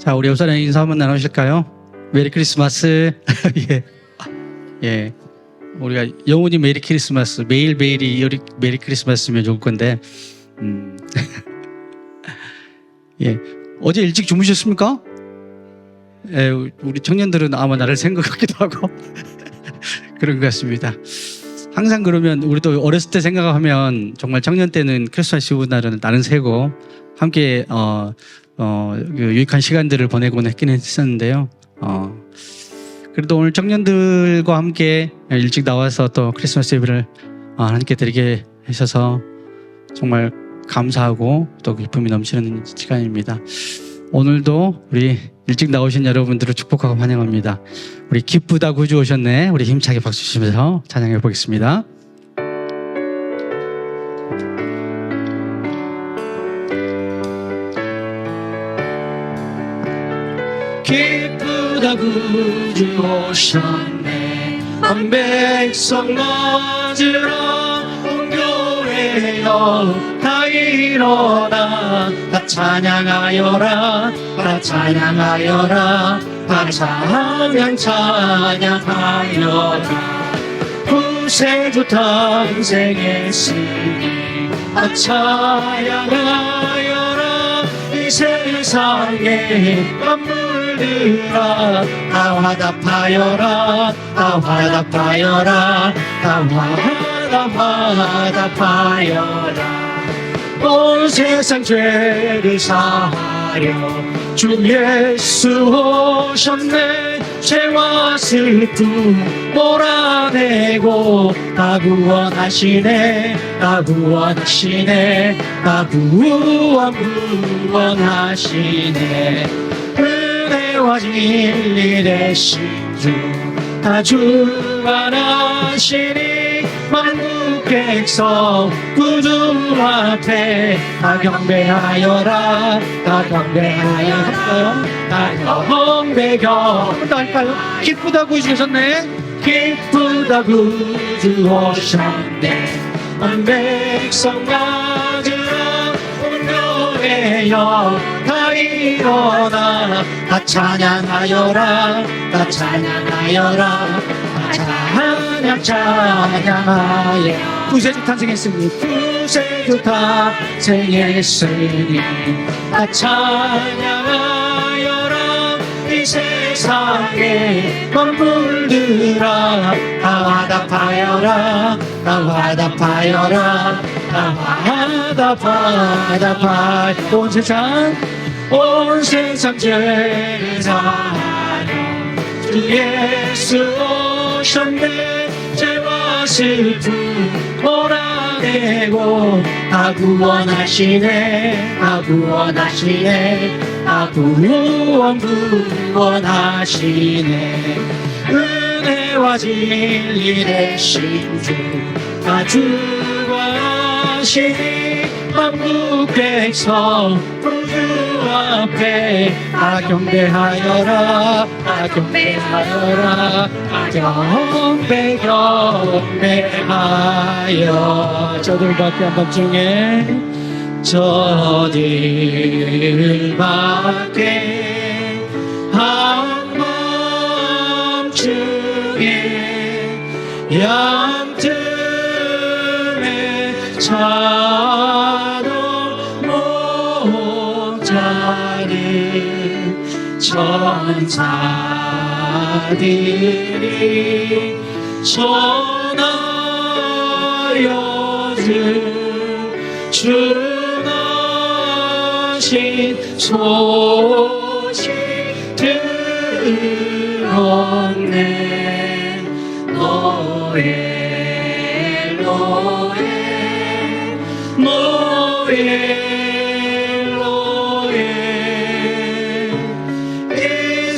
자, 우리 옆사람 인사 한번 나누실까요? 메리 크리스마스. 예. 예. 우리가 영원히 메리 크리스마스, 매일매일이 메리 크리스마스면 좋을 건데, 예. 어제 일찍 주무셨습니까? 예, 우리 청년들은 아마 나를 생각하기도 하고, 그런 것 같습니다. 항상 그러면 우리도 어렸을 때 생각하면 정말 청년 때는 크리스마스 이브 날은 나는 새고 함께 유익한 시간들을 보내곤 했긴 했었는데요. 그래도 오늘 청년들과 함께 일찍 나와서 또 크리스마스 예배를 하나님께 드리게 하셔서 정말 감사하고 또 기쁨이 넘치는 시간입니다. 오늘도 우리 일찍 나오신 여러분들을 축복하고 환영합니다. 우리 기쁘다 구주 오셨네. 우리 힘차게 박수 치면서 찬양해 보겠습니다. 기쁘다 구주 오셨네. 온 백성 맞으러 온 교회여 다 일어나 다 찬양하여라 다 찬양하여라 다 찬양하여라 구세주 탄생했으니 다 찬양하여라 이 세상에 만물들아 다 화답하여라 다 화답하여라 다 화답하여라 온 세상 죄를 사하려 주 예수 오셨네. 죄와 슬픔 몰아내고 다 구원하시네 다 구원하시네 다 구원하시네 은혜와 진리 되신 주 다 주관하시니 만국 백성 구주 앞에 다 경배하여라 다 경배하여라 다 경배하여라 할까요? 기쁘다 구주 오셨네. 기쁘다 구주 오셨네. 온 백성 맞으러 온 교회여 다 일어나 다 찬양하여라 다 찬양하여라 찬양하여 구세주 탄생했으니 구세주 탄생했으니 다 찬양하여라 이 세상에 만물들아 다 화답하여라 다 화답하여라 다 화답하여라 온 세상 죄를 사하여 주 예수 오셨네. 죄와 슬픔 몰아내고 다 구원하시네 다 구원하시네 다 구원하시네 은혜와 진리 되신 주 다 주관하시니 만국 백성 구주 앞에 다 경배하여라 다 경배하여라 다 경배하여 저들밖에 한밤중에 저들밖에 한밤중에 양틈에 자도 목자를 천사들이 전하여 주나신 소식 들었네. 노예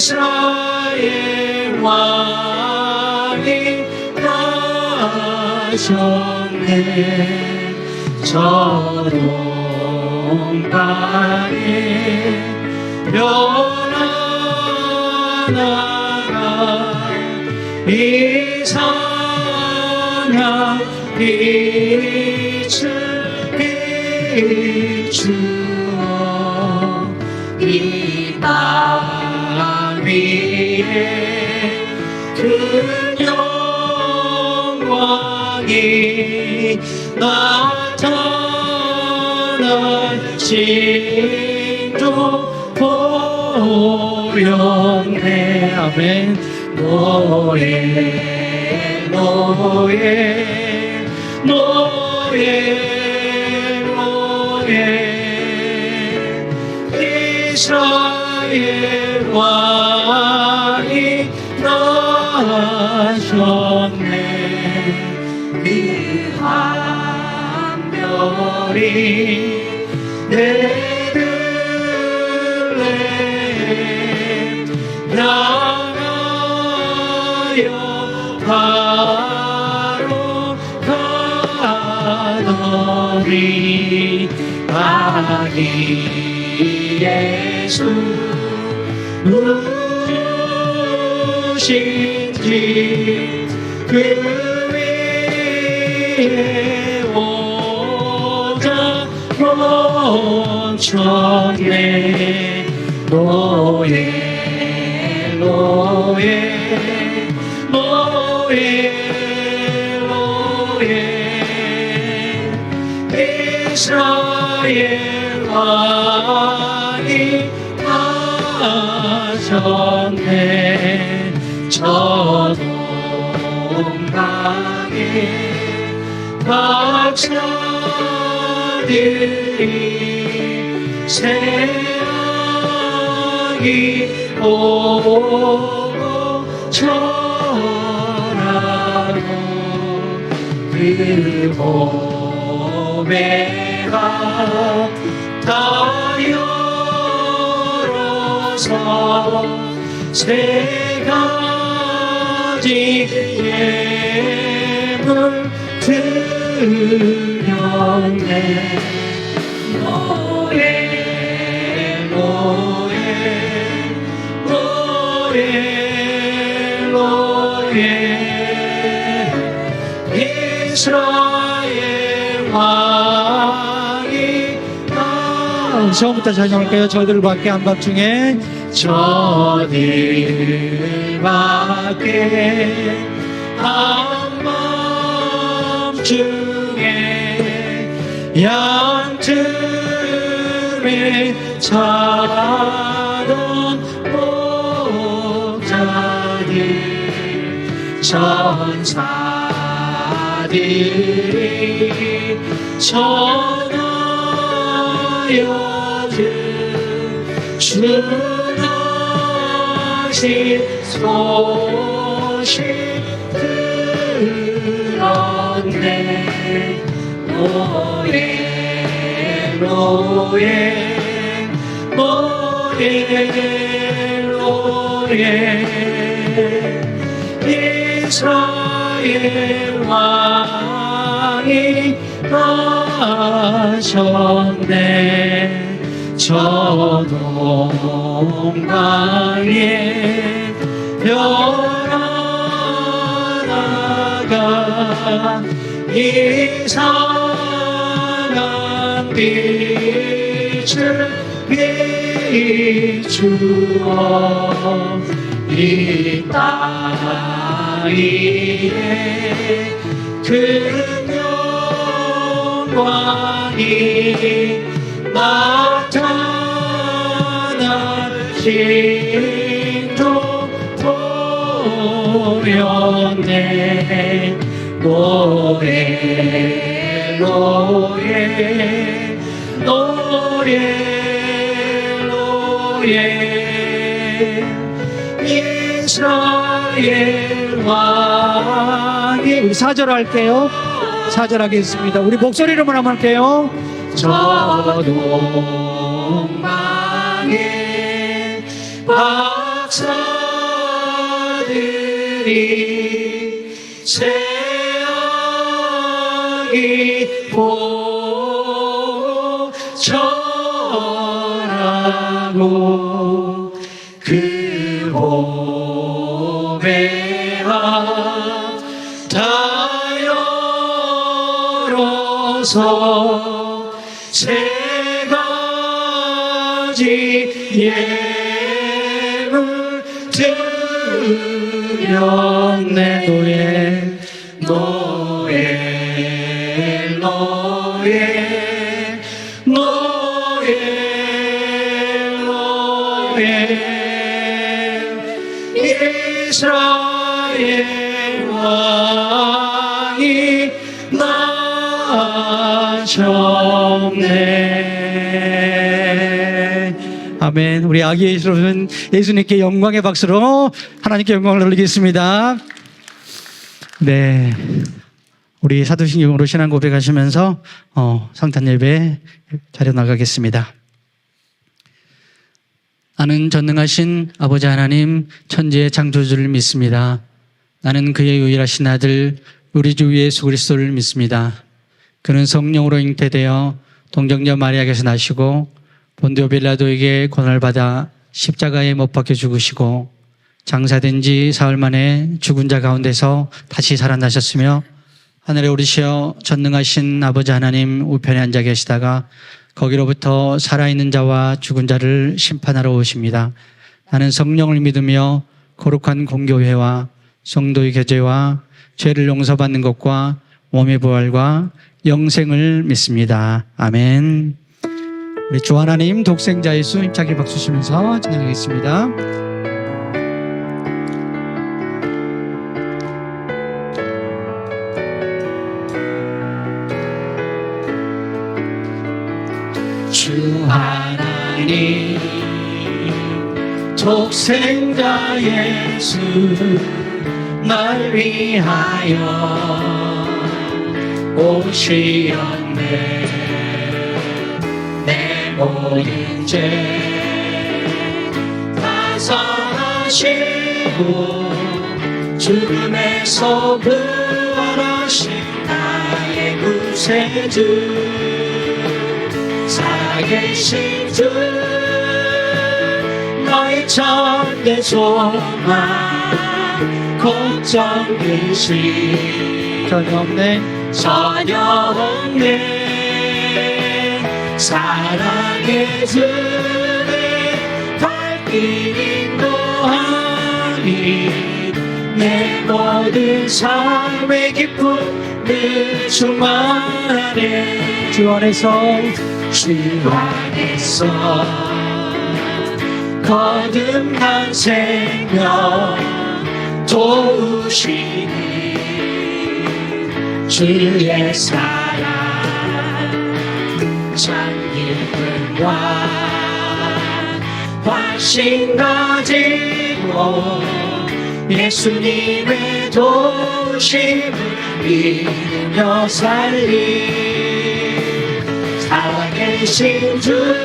이스라엘 왕이 나셨네. 저동방에 변화나가 이 찬양 빛을 비추어 이 땅 영광이 나타날 징조 보였네. 아멘. 노예 노예 노예 노예 이스라엘 왕이 나셨네. 그 한 별이 베들레헴 향하여 바로 가더니 아기 예수 누구신지 그 위에 오자 멈췄네. 노예 노예 노예 노예 이스라엘 왕이 나셨네. 저 동강에 박사들이 새아기 오고 전하고 그 보배가 다 열어서 세 가지 예물 드렸네. 노예 노예 노예 노예 이스라엘 왕이 처음부터 찬양할게요. 저들밖에 한밤중에 저들밖에 한밤중에 양틈에 자던 목자들 천사들이 전하여준 주나신 소식 들었네. 노예 노예 노예 노예 이스라엘 왕이 나셨네. 저 동강에 별하나가 이상한 빛을 비추어 이 땅 위에 큰 영광이 나타나신도 보였네. 노래 노래 노래 노래 이스라엘 왕이. 우리 4절 할게요. 4절 하겠습니다. 우리 목소리로만 한번 할게요. 저 동방에 박사들이 새아기 보고 절하고 그 보배가 다 열어서 세 가지 예물 주여 내 노예 노예 노예 노예 노예 이스라엘 왕이 나셨네. 아멘. 우리 아기 예수는 예수님께 영광의 박수로 하나님께 영광을 돌리겠습니다. 네, 우리 사도신경으로 신앙 고백하시면서 성탄 예배 자료 나가겠습니다. 나는 전능하신 아버지 하나님 천지의 창조주를 믿습니다. 나는 그의 유일하신 아들 우리 주 예수 그리스도를 믿습니다. 그는 성령으로 잉태되어 동정녀 마리아에게서 나시고 본디오 빌라도에게 고난을 받아 십자가에 못 박혀 죽으시고 장사된 지 사흘 만에 죽은 자 가운데서 다시 살아나셨으며 하늘에 오르시어 전능하신 아버지 하나님 우편에 앉아 계시다가 거기로부터 살아있는 자와 죽은 자를 심판하러 오십니다. 나는 성령을 믿으며 거룩한 공교회와 성도의 교제와 죄를 용서받는 것과 몸의 부활과 영생을 믿습니다. 아멘. 우리 주 하나님 독생자 예수 힘차게 박수 치면서 찬양하겠습니다. 주 하나님 독생자 예수 날 위하여 오시었네. 내 모든 죄 다 사하시고 죽음에서 부활하신 나의 구세주 살아계신 주 너의 참된 소망 걱정 근심 전혀 없네. 전혀 없네. 사랑의 주의 발길 인도하니 내 모든 삶의 기쁨 늘 충만하네. 주 안에서 주 안에서 거듭난 생명 도우시니 주의 사랑 참기쁨과 확신 가지고 예수님의 도우심을 믿으며 살리 살아계신 주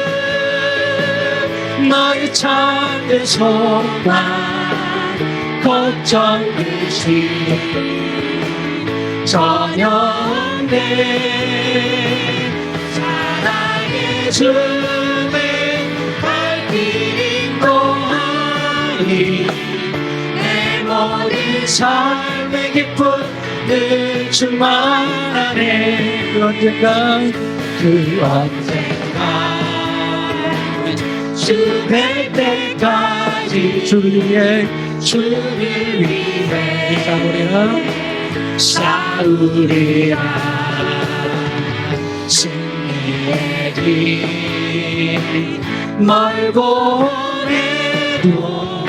너의 참된 소망 걱정 근심 전혀 없네. 사랑의 주의 발길 인도하니 내 모든 삶의 기쁨 늘 충만하네. 그 언젠가 주 뵐 때까지 주를 위해 주를 위해 싸우리라. 싸우리라. 승리의 길 멀고 오래도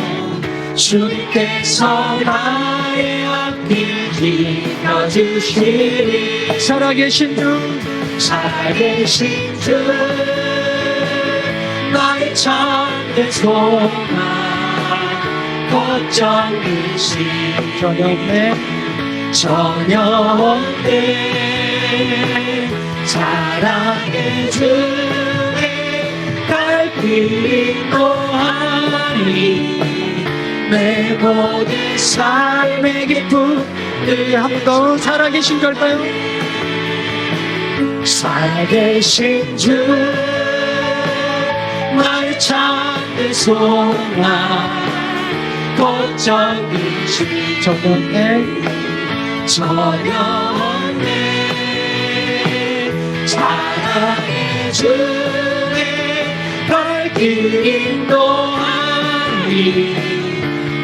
주께서 나의 앞길 지켜주시리. 살아계신 주 살아계신 주 나의 참된 소망 걱정 근심 전혀 없네. 전혀 없네. 사랑의 주의 발길 인도하니 내 모든 삶의 기쁨 한 번 더 살아계신 걸까요? 살아계신 주 나의 참된 소망 걱정 근심 전혀 없네. 전혀 없네. 사랑의 주의 발길 인도하니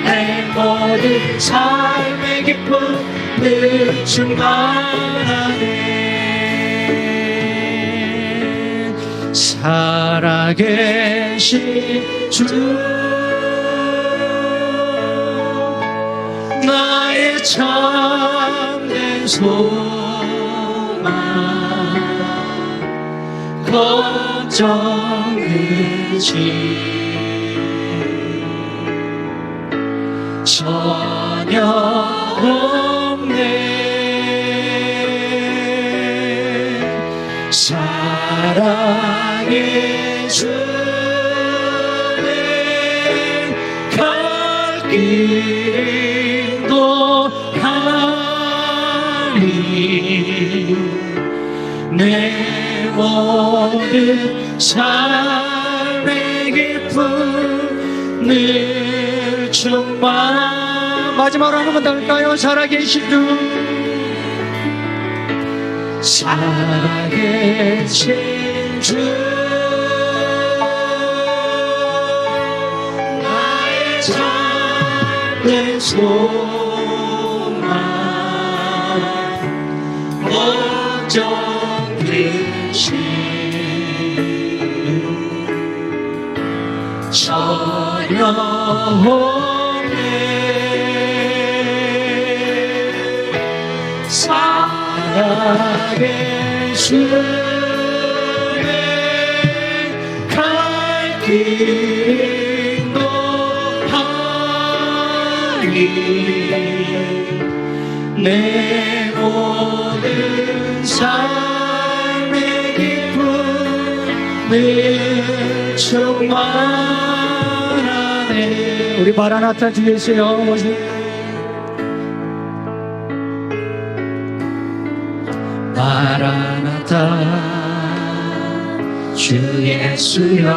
내 몸 모든 삶의 기쁨을 충만하네. 살아계신 주 나의 참된 소망 걱정 그지 전혀 없네. 사랑의 주는 갈 길도 가니 내 모든 삶의 기쁨을 충만. 마지막으로 한 번만 더 할까요? 살아계신 주 살아계신 주 나의 참된 소망 걱정 근심 전혀 없네. 살아계신 갈 길도 하니 내 모든 삶의 기쁨을 충만하네. 우리 마라나타 주에서요. 마라나타 주 예수여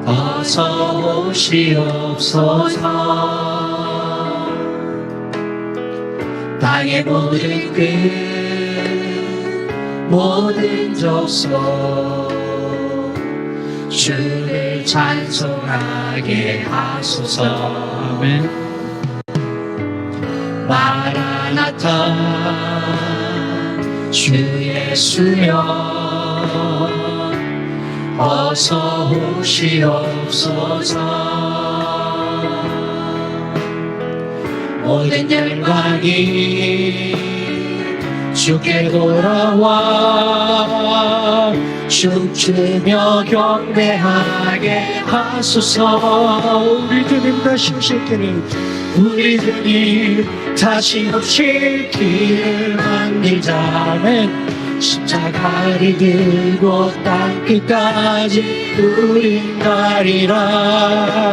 어서 오시옵소서. 땅의 모든 끝 모든 족속 주를 찬송하게 하소서. 아멘. 마라나타 주 예수여 어서 오시옵소서. 모든 영광이 주께 돌아와 춤추며 경배하게 하소서. 우리 주님 다시 오실 때는 우리 주님 다시 오실 길을 만들자. 아멘. 십자가를 들고 땅끝까지 우린 가리라.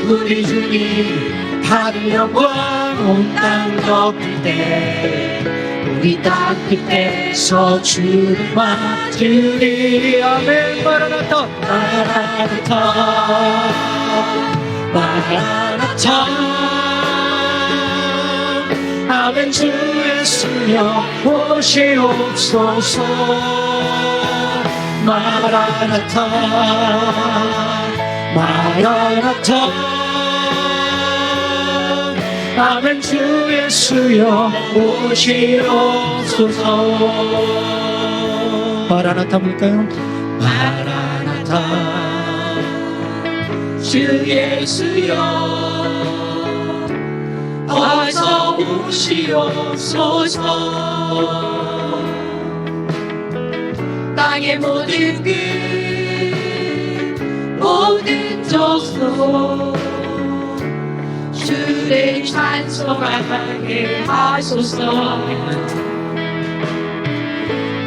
우리 주님 하늘 영광 온 땅 덮을 때 우리 땅 끝에서 주를 맞으리. 아멘. 마라나타 마라나타 마라나타. 아멘. 주 예수여 오시옵소서. 마라나타 마라나타. 아멘. 주 예수여 오시옵소서. 마라나타 볼까요? 마라나타 주 예수여 어서 오시옵소서. 땅의 모든 끝 모든 족속 주를 찬송하게 하소서.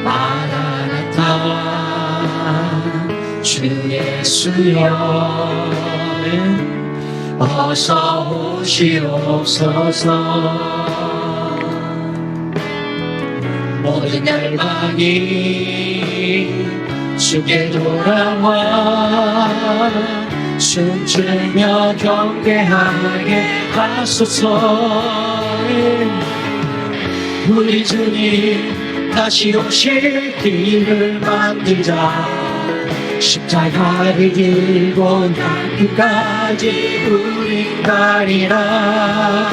마라나타 주 예수여 어서 오시옵소서. 모든 열방이 주께 돌아와 춤추며 경배하게 하소서. 우리 주님 다시 오실 길을 만들자. 십자가를 들고 나 끝까지 우린 가리라.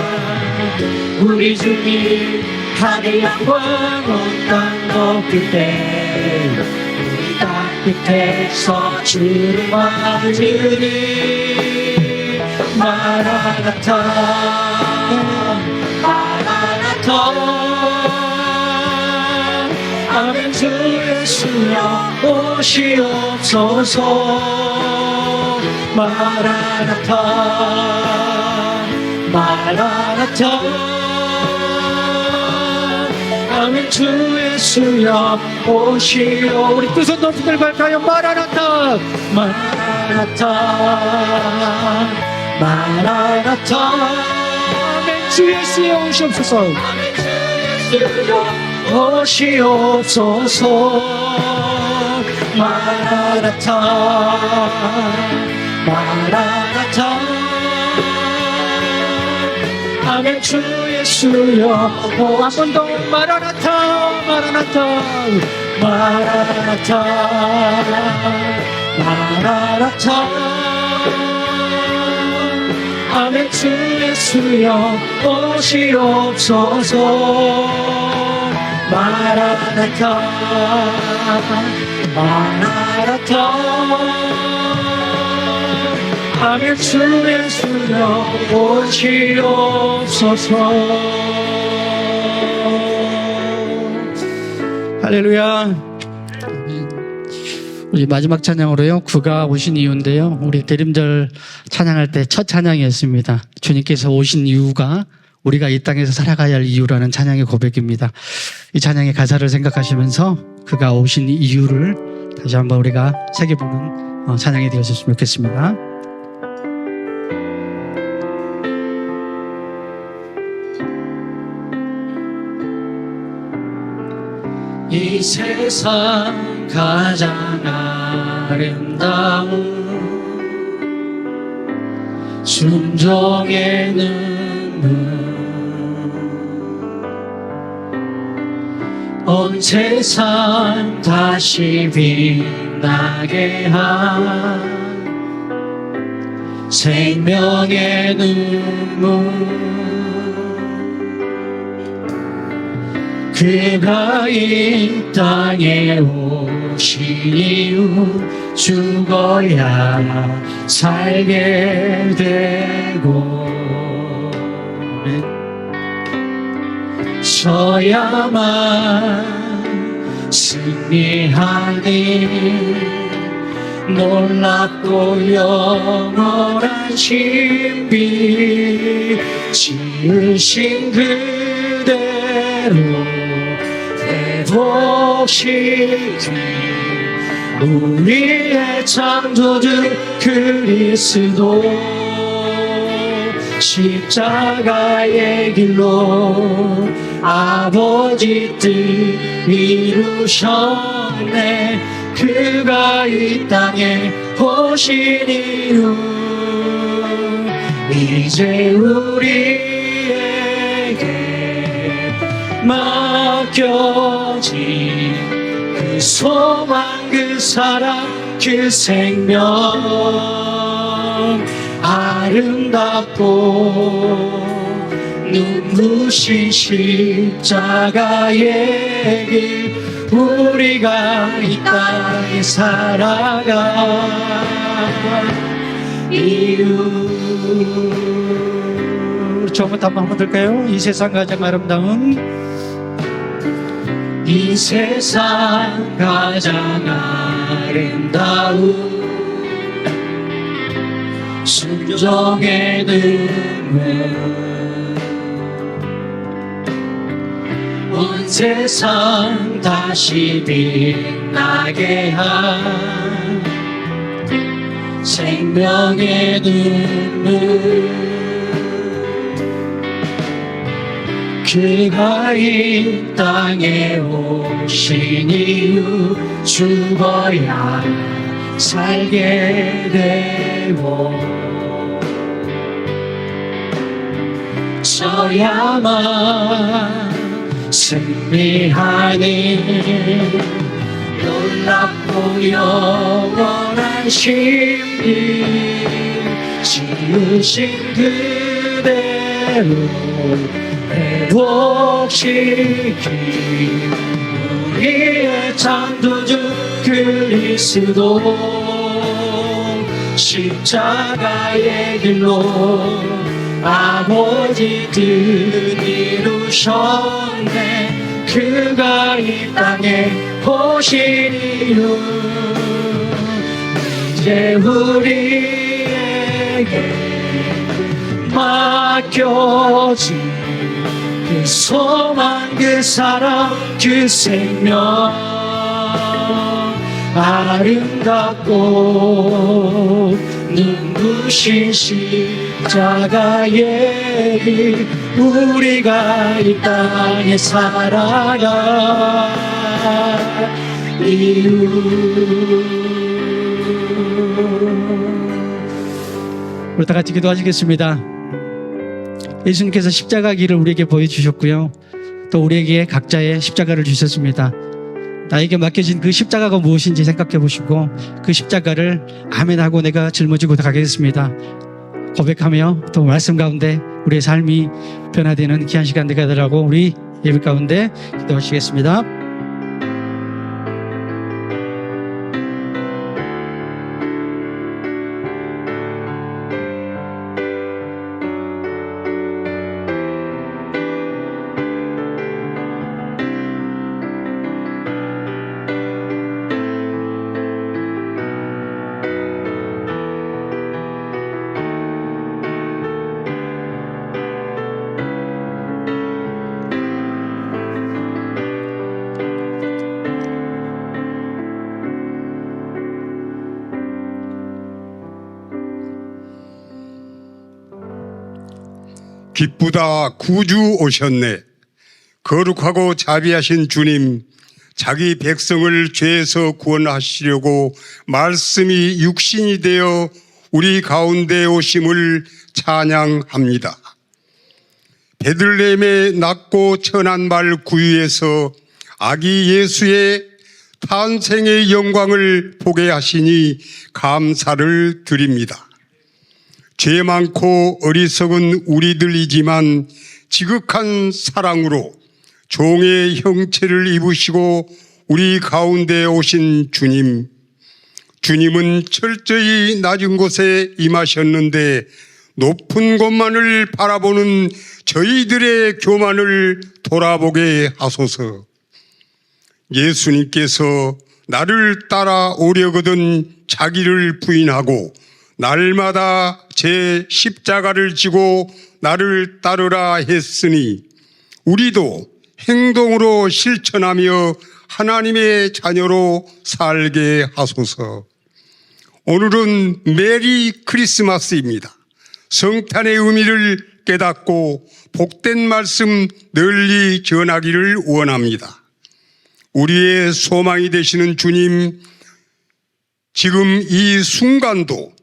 우리 주님 하늘 영광 온 땅 높을 때 우리 땅 끝에서 주를 맞으니 마라나타 마라나타. 아멘. 주 예수여 오시옵소서. 마라나타 마라나타. 아멘. 주 예수여 오시오. 우리 두 손 높이 들고 할까요? 마라나타 마라나타 마라나타. 아멘. 주 예수여 오시옵소서. 아멘. 주 예수여 오시옵소서. 마라나타 마라나타. 아멘. 주 예수여 한 번 더. 마라나타 마라나타 마라나타 마라나타. 아멘. 주 예수여 오시옵소서. 마라나타 마라나타. 아멘. 주 예수여 오시옵소서. 할렐루야. 우리 마지막 찬양으로요, 그가 오신 이유인데요, 우리 대림절 찬양할 때 첫 찬양이었습니다. 주님께서 오신 이유가 우리가 이 땅에서 살아가야 할 이유라는 찬양의 고백입니다. 이 찬양의 가사를 생각하시면서 그가 오신 이유를 다시 한번 우리가 새겨보는 찬양이 되었으면 좋겠습니다. 이 세상 가장 아름다운 순종의 눈물, 온 세상 다시 빛나게 한 생명의 눈물. 그가 이 땅에 오신 이유, 죽어야 살게 되고 서야만 승리하니 놀랍고 영원한 신비, 지으신 그대로 회복시키 우리의 창조주 그리스도, 십자가의 길로 아버지 뜻 이루셨네. 그가 이 땅에 오신 이유, 이제 우리에게 맡겨진 그 소망, 그 사랑, 그 생명, 아름답고 눈부신 십자가의 길, 우리가 이 땅에 살아가 이유. 처음부터 한번 들까요? 이 세상 가장 아름다운, 이 세상 가장 아름다운 순종의 눈물, 온 세상 다시 빛나게 한 생명의 눈물. 그가 이 땅에 오신 이유, 죽어야 살게 되고 서야만 승리하니 놀랍고 영원한 신비 지으신 그대로 회복시킨 우리의 창조주 그리스도 십자가의 길로 아버지 뜻 이루셨네. 그가 이 땅에 오신 이유 이제 우리에게 맡겨진 그 소망 그 사랑 그 생명 아름답고 눈부신 십자가의 길 우리가 이 땅에 살아갈 이유. 우리 다 같이 기도하시겠습니다. 예수님께서 십자가 길을 우리에게 보여주셨고요, 또 우리에게 각자의 십자가를 주셨습니다. 나에게 맡겨진 그 십자가가 무엇인지 생각해 보시고 그 십자가를 아멘하고 내가 짊어지고 가겠습니다. 고백하며 또 말씀 가운데 우리의 삶이 변화되는 귀한 시간 되가더라고 우리 예배 가운데 기도하시겠습니다. 기쁘다 구주 오셨네. 거룩하고 자비하신 주님, 자기 백성을 죄에서 구원하시려고 말씀이 육신이 되어 우리 가운데 오심을 찬양합니다. 베들레헴에 낮고 천한 말 구유에서 아기 예수의 탄생의 영광을 보게 하시니 감사를 드립니다. 죄 많고 어리석은 우리들이지만 지극한 사랑으로 종의 형체를 입으시고 우리 가운데 오신 주님, 주님은 철저히 낮은 곳에 임하셨는데 높은 곳만을 바라보는 저희들의 교만을 돌아보게 하소서. 예수님께서 나를 따라오려거든 자기를 부인하고 날마다 제 십자가를 지고 나를 따르라 했으니 우리도 행동으로 실천하며 하나님의 자녀로 살게 하소서. 오늘은 메리 크리스마스입니다. 성탄의 의미를 깨닫고 복된 말씀 널리 전하기를 원합니다. 우리의 소망이 되시는 주님, 지금 이 순간도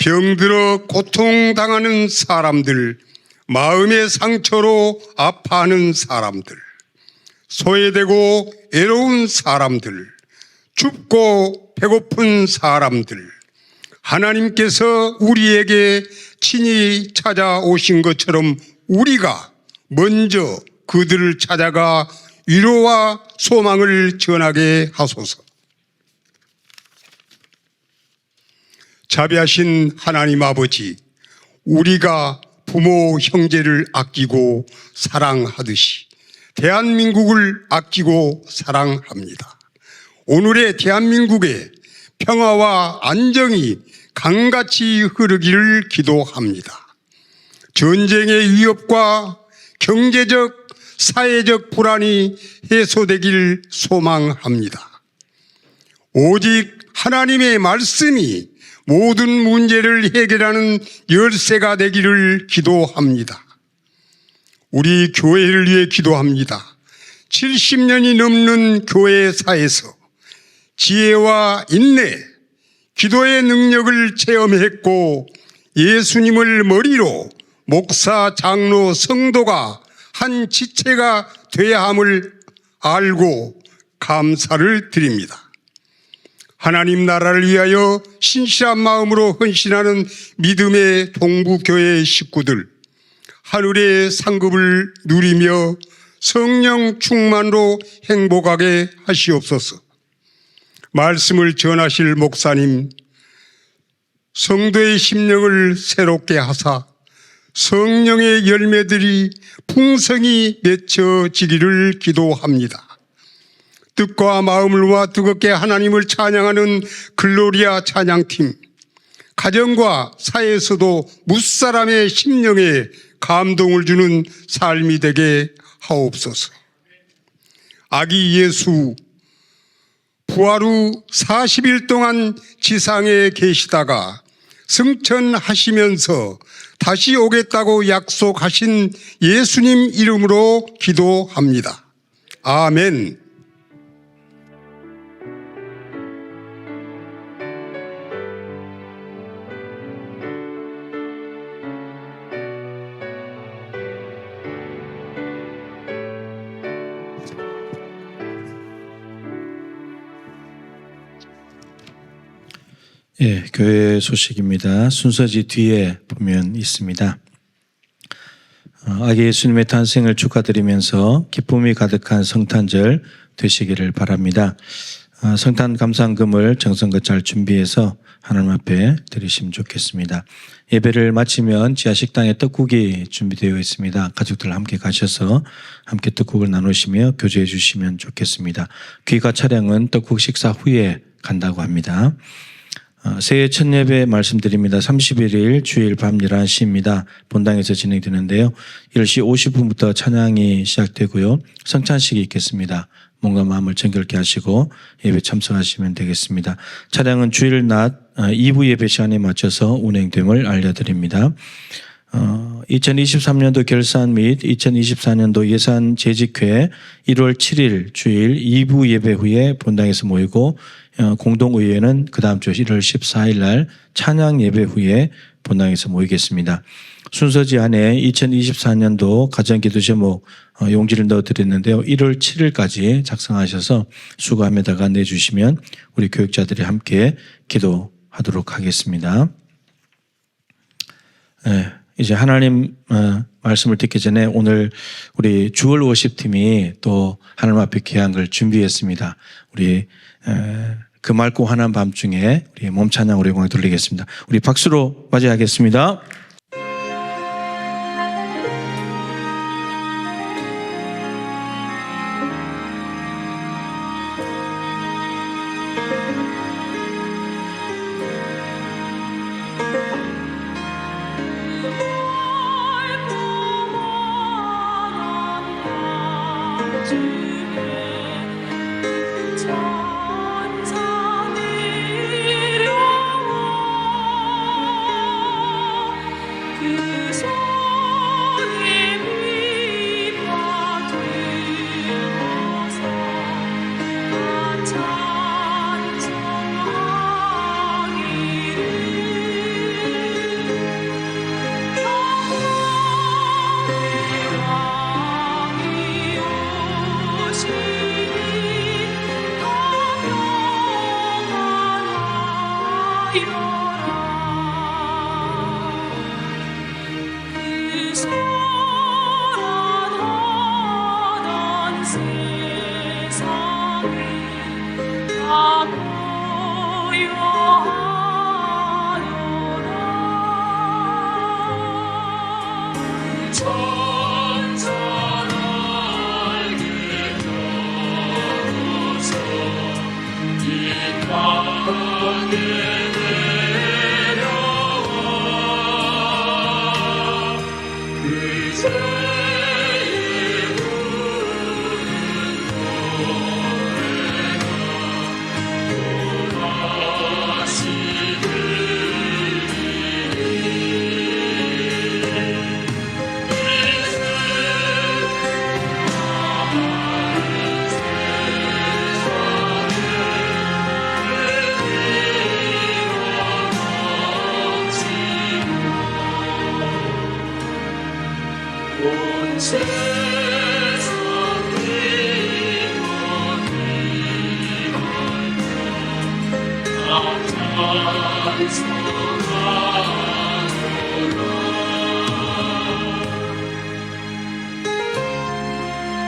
병들어 고통당하는 사람들, 마음의 상처로 아파하는 사람들, 소외되고 애로운 사람들, 춥고 배고픈 사람들, 하나님께서 우리에게 친히 찾아오신 것처럼 우리가 먼저 그들을 찾아가 위로와 소망을 전하게 하소서. 자비하신 하나님 아버지, 우리가 부모 형제를 아끼고 사랑하듯이 대한민국을 아끼고 사랑합니다. 오늘의 대한민국에 평화와 안정이 강같이 흐르기를 기도합니다. 전쟁의 위협과 경제적, 사회적 불안이 해소되길 소망합니다. 오직 하나님의 말씀이 모든 문제를 해결하는 열쇠가 되기를 기도합니다. 우리 교회를 위해 기도합니다. 70년이 넘는 교회사에서 지혜와 인내, 기도의 능력을 체험했고 예수님을 머리로 목사, 장로, 성도가 한 지체가 되어야 함을 알고 감사를 드립니다. 하나님 나라를 위하여 신실한 마음으로 헌신하는 믿음의 동부교회 식구들, 하늘의 상급을 누리며 성령 충만으로 행복하게 하시옵소서. 말씀을 전하실 목사님, 성도의 심령을 새롭게 하사 성령의 열매들이 풍성히 맺혀지기를 기도합니다. 뜻과 마음을 모아 뜨겁게 하나님을 찬양하는 글로리아 찬양팀, 가정과 사회에서도 무사람의 심령에 감동을 주는 삶이 되게 하옵소서. 아기 예수 부활 후 40일 동안 지상에 계시다가 승천하시면서 다시 오겠다고 약속하신 예수님 이름으로 기도합니다. 아멘. 예, 교회 소식입니다. 순서지 뒤에 보면 있습니다. 아기 예수님의 탄생을 축하드리면서 기쁨이 가득한 성탄절 되시기를 바랍니다. 성탄 감상금을 정성껏 잘 준비해서 하나님 앞에 드리시면 좋겠습니다. 예배를 마치면 지하 식당에 떡국이 준비되어 있습니다. 가족들 함께 가셔서 함께 떡국을 나누시며 교제해 주시면 좋겠습니다. 귀가 차량은 떡국 식사 후에 간다고 합니다. 새해 첫 예배 말씀드립니다. 31일 주일 밤 11시입니다. 본당에서 진행되는데요. 10시 50분부터 찬양이 시작되고요. 성찬식이 있겠습니다. 몸과 마음을 정결케 하시고 예배 참석하시면 되겠습니다. 차량은 주일 낮 2부 예배 시간에 맞춰서 운행됨을 알려드립니다. 2023년도 결산 및 2024년도 예산 재직회 1월 7일 주일 2부 예배 후에 본당에서 모이고 공동의회는 그 다음 주 1월 14일 날 찬양 예배 후에 본당에서 모이겠습니다. 순서지 안에 2024년도 가정기도 제목 용지를 넣어드렸는데요. 1월 7일까지 작성하셔서 수거함에다가 내주시면 우리 교육자들이 함께 기도하도록 하겠습니다. 네, 이제 하나님 말씀을 듣기 전에 오늘 우리 주월 워십팀이 또 하나님 앞에 귀한 걸 준비했습니다. 우리 그 맑고 환한 밤중에 우리 몸 찬양으로 영광을 돌리겠습니다. 우리 박수로 맞이하겠습니다.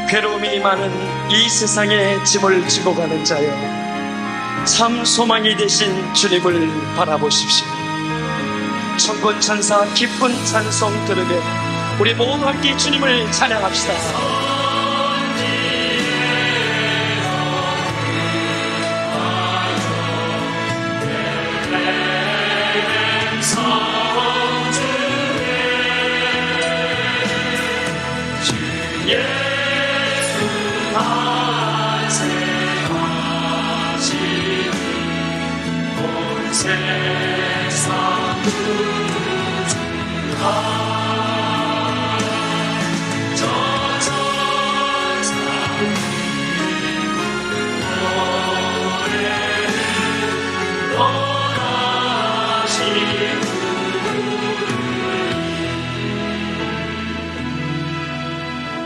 괴로움이 많은 이 세상에 짐을 지고 가는 자여, 참 소망이 되신 주님을 바라보십시오. 천군 천사 기쁜 찬송 들으며 우리 모두 함께 주님을 찬양합시다.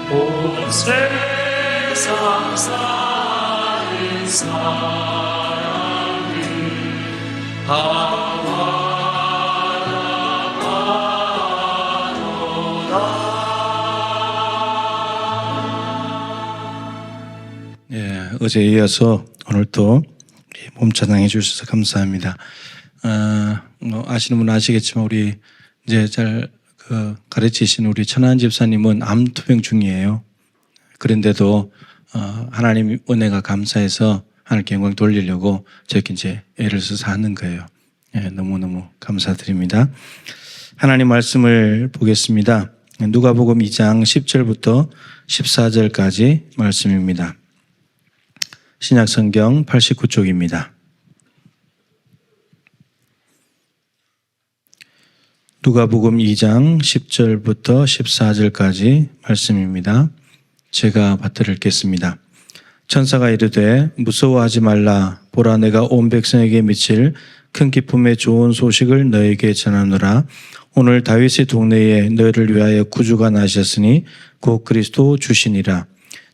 온 세상 사는 사람들 어제에 이어서 오늘 또 몸찬양해 주셔서 감사합니다. 아시는 분은 아시겠지만 우리 이제 잘 가르치신 우리 천안 집사님은 암 투병 중이에요. 그런데도 하나님 은혜가 감사해서 하나님께 영광 돌리려고 저렇게 이제 애를 써서 하는 거예요. 너무너무 감사드립니다. 하나님 말씀을 보겠습니다. 누가복음 2장 10절부터 14절까지 말씀입니다. 신약성경 89쪽입니다. 누가복음 2장 10절부터 14절까지 말씀입니다. 제가 받들어 읽겠습니다. 천사가 이르되 무서워하지 말라. 보라, 내가 온 백성에게 미칠 큰 기쁨의 좋은 소식을 너에게 전하노라. 오늘 다윗의 동네에 너희를 위하여 구주가 나셨으니 곧 그리스도 주시니라.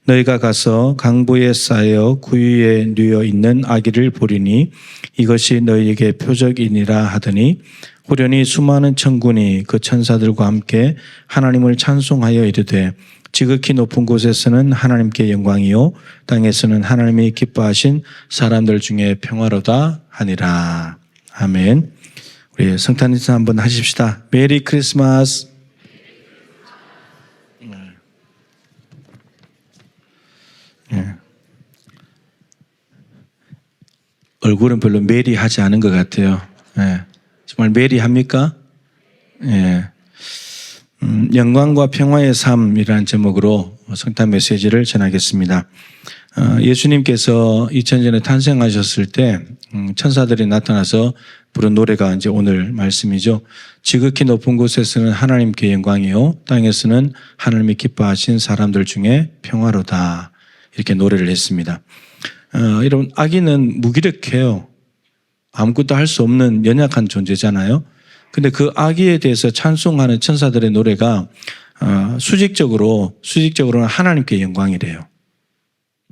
너희가 가서 강보에 쌓여 구유에 누워 있는 아기를 보리니 이것이 너희에게 표적이니라 하더니 호련히 수많은 천군이 그 천사들과 함께 하나님을 찬송하여 이르되 지극히 높은 곳에서는 하나님께 영광이요 땅에서는 하나님이 기뻐하신 사람들 중에 평화로다 하니라. 아멘. 우리 성탄 인사 한번 하십시다. 메리 크리스마스. 얼굴은 별로 메리하지 않은 것 같아요. 정말 메리합니까? 영광과 평화의 삶이라는 제목으로 성탄 메시지를 전하겠습니다. 예수님께서 2000년에 탄생하셨을 때 천사들이 나타나서 부른 노래가 이제 오늘 말씀이죠. 지극히 높은 곳에서는 하나님께 영광이요 땅에서는 하나님이 기뻐하신 사람들 중에 평화로다. 이렇게 노래를 했습니다. 여러분, 아기는 무기력해요. 아무것도 할 수 없는 연약한 존재잖아요. 근데 그 아기에 대해서 찬송하는 천사들의 노래가 수직적으로는 하나님께 영광이래요.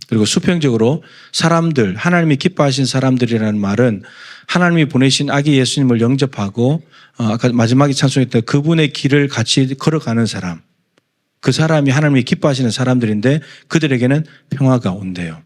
그리고 수평적으로 사람들, 하나님이 기뻐하신 사람들이라는 말은 하나님이 보내신 아기 예수님을 영접하고 아까 마지막에 찬송했던 그분의 길을 같이 걸어가는 사람, 그 사람이 하나님이 기뻐하시는 사람들인데 그들에게는 평화가 온대요.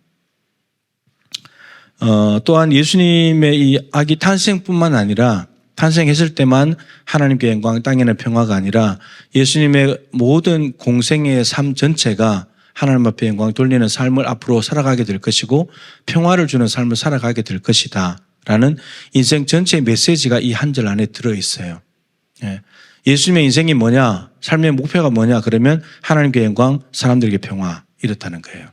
또한 예수님의 이 아기 탄생뿐만 아니라 탄생했을 때만 하나님께 영광, 땅에는 평화가 아니라 예수님의 모든 공생애의 삶 전체가 하나님 앞에 영광 돌리는 삶을 앞으로 살아가게 될 것이고 평화를 주는 삶을 살아가게 될 것이다 라는 인생 전체의 메시지가 이 한 절 안에 들어있어요. 예수님의 인생이 뭐냐, 삶의 목표가 뭐냐 그러면 하나님께 영광, 사람들에게 평화, 이렇다는 거예요.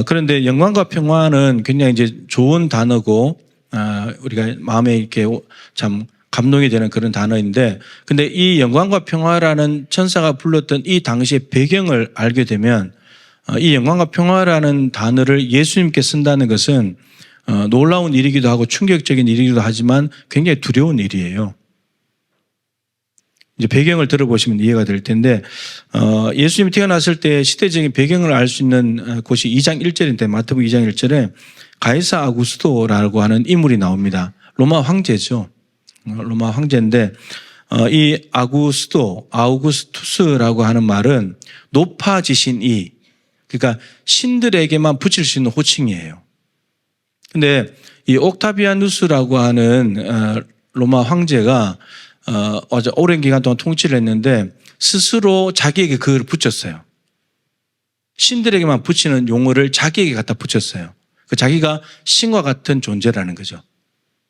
그런데 영광과 평화는 굉장히 이제 좋은 단어고 우리가 마음에 이렇게 참 감동이 되는 그런 단어인데, 근데 이 영광과 평화라는 천사가 불렀던 이 당시의 배경을 알게 되면 이 영광과 평화라는 단어를 예수님께 쓴다는 것은 놀라운 일이기도 하고 충격적인 일이기도 하지만 굉장히 두려운 일이에요. 이제 배경을 들어보시면 이해가 될 텐데, 예수님이 태어났을 때 시대적인 배경을 알 수 있는 곳이 2장 1절인데, 마태복음 2장 1절에 가이사 아구스토라고 하는 인물이 나옵니다. 로마 황제죠. 로마 황제인데 이 아우구스투스라고 하는 말은 높아지신 이, 그러니까 신들에게만 붙일 수 있는 호칭이에요. 근데 이 옥타비아누스라고 하는 로마 황제가 오랜 기간 동안 통치를 했는데 스스로 자기에게 그걸 붙였어요. 신들에게만 붙이는 용어를 자기에게 갖다 붙였어요. 자기가 신과 같은 존재라는 거죠.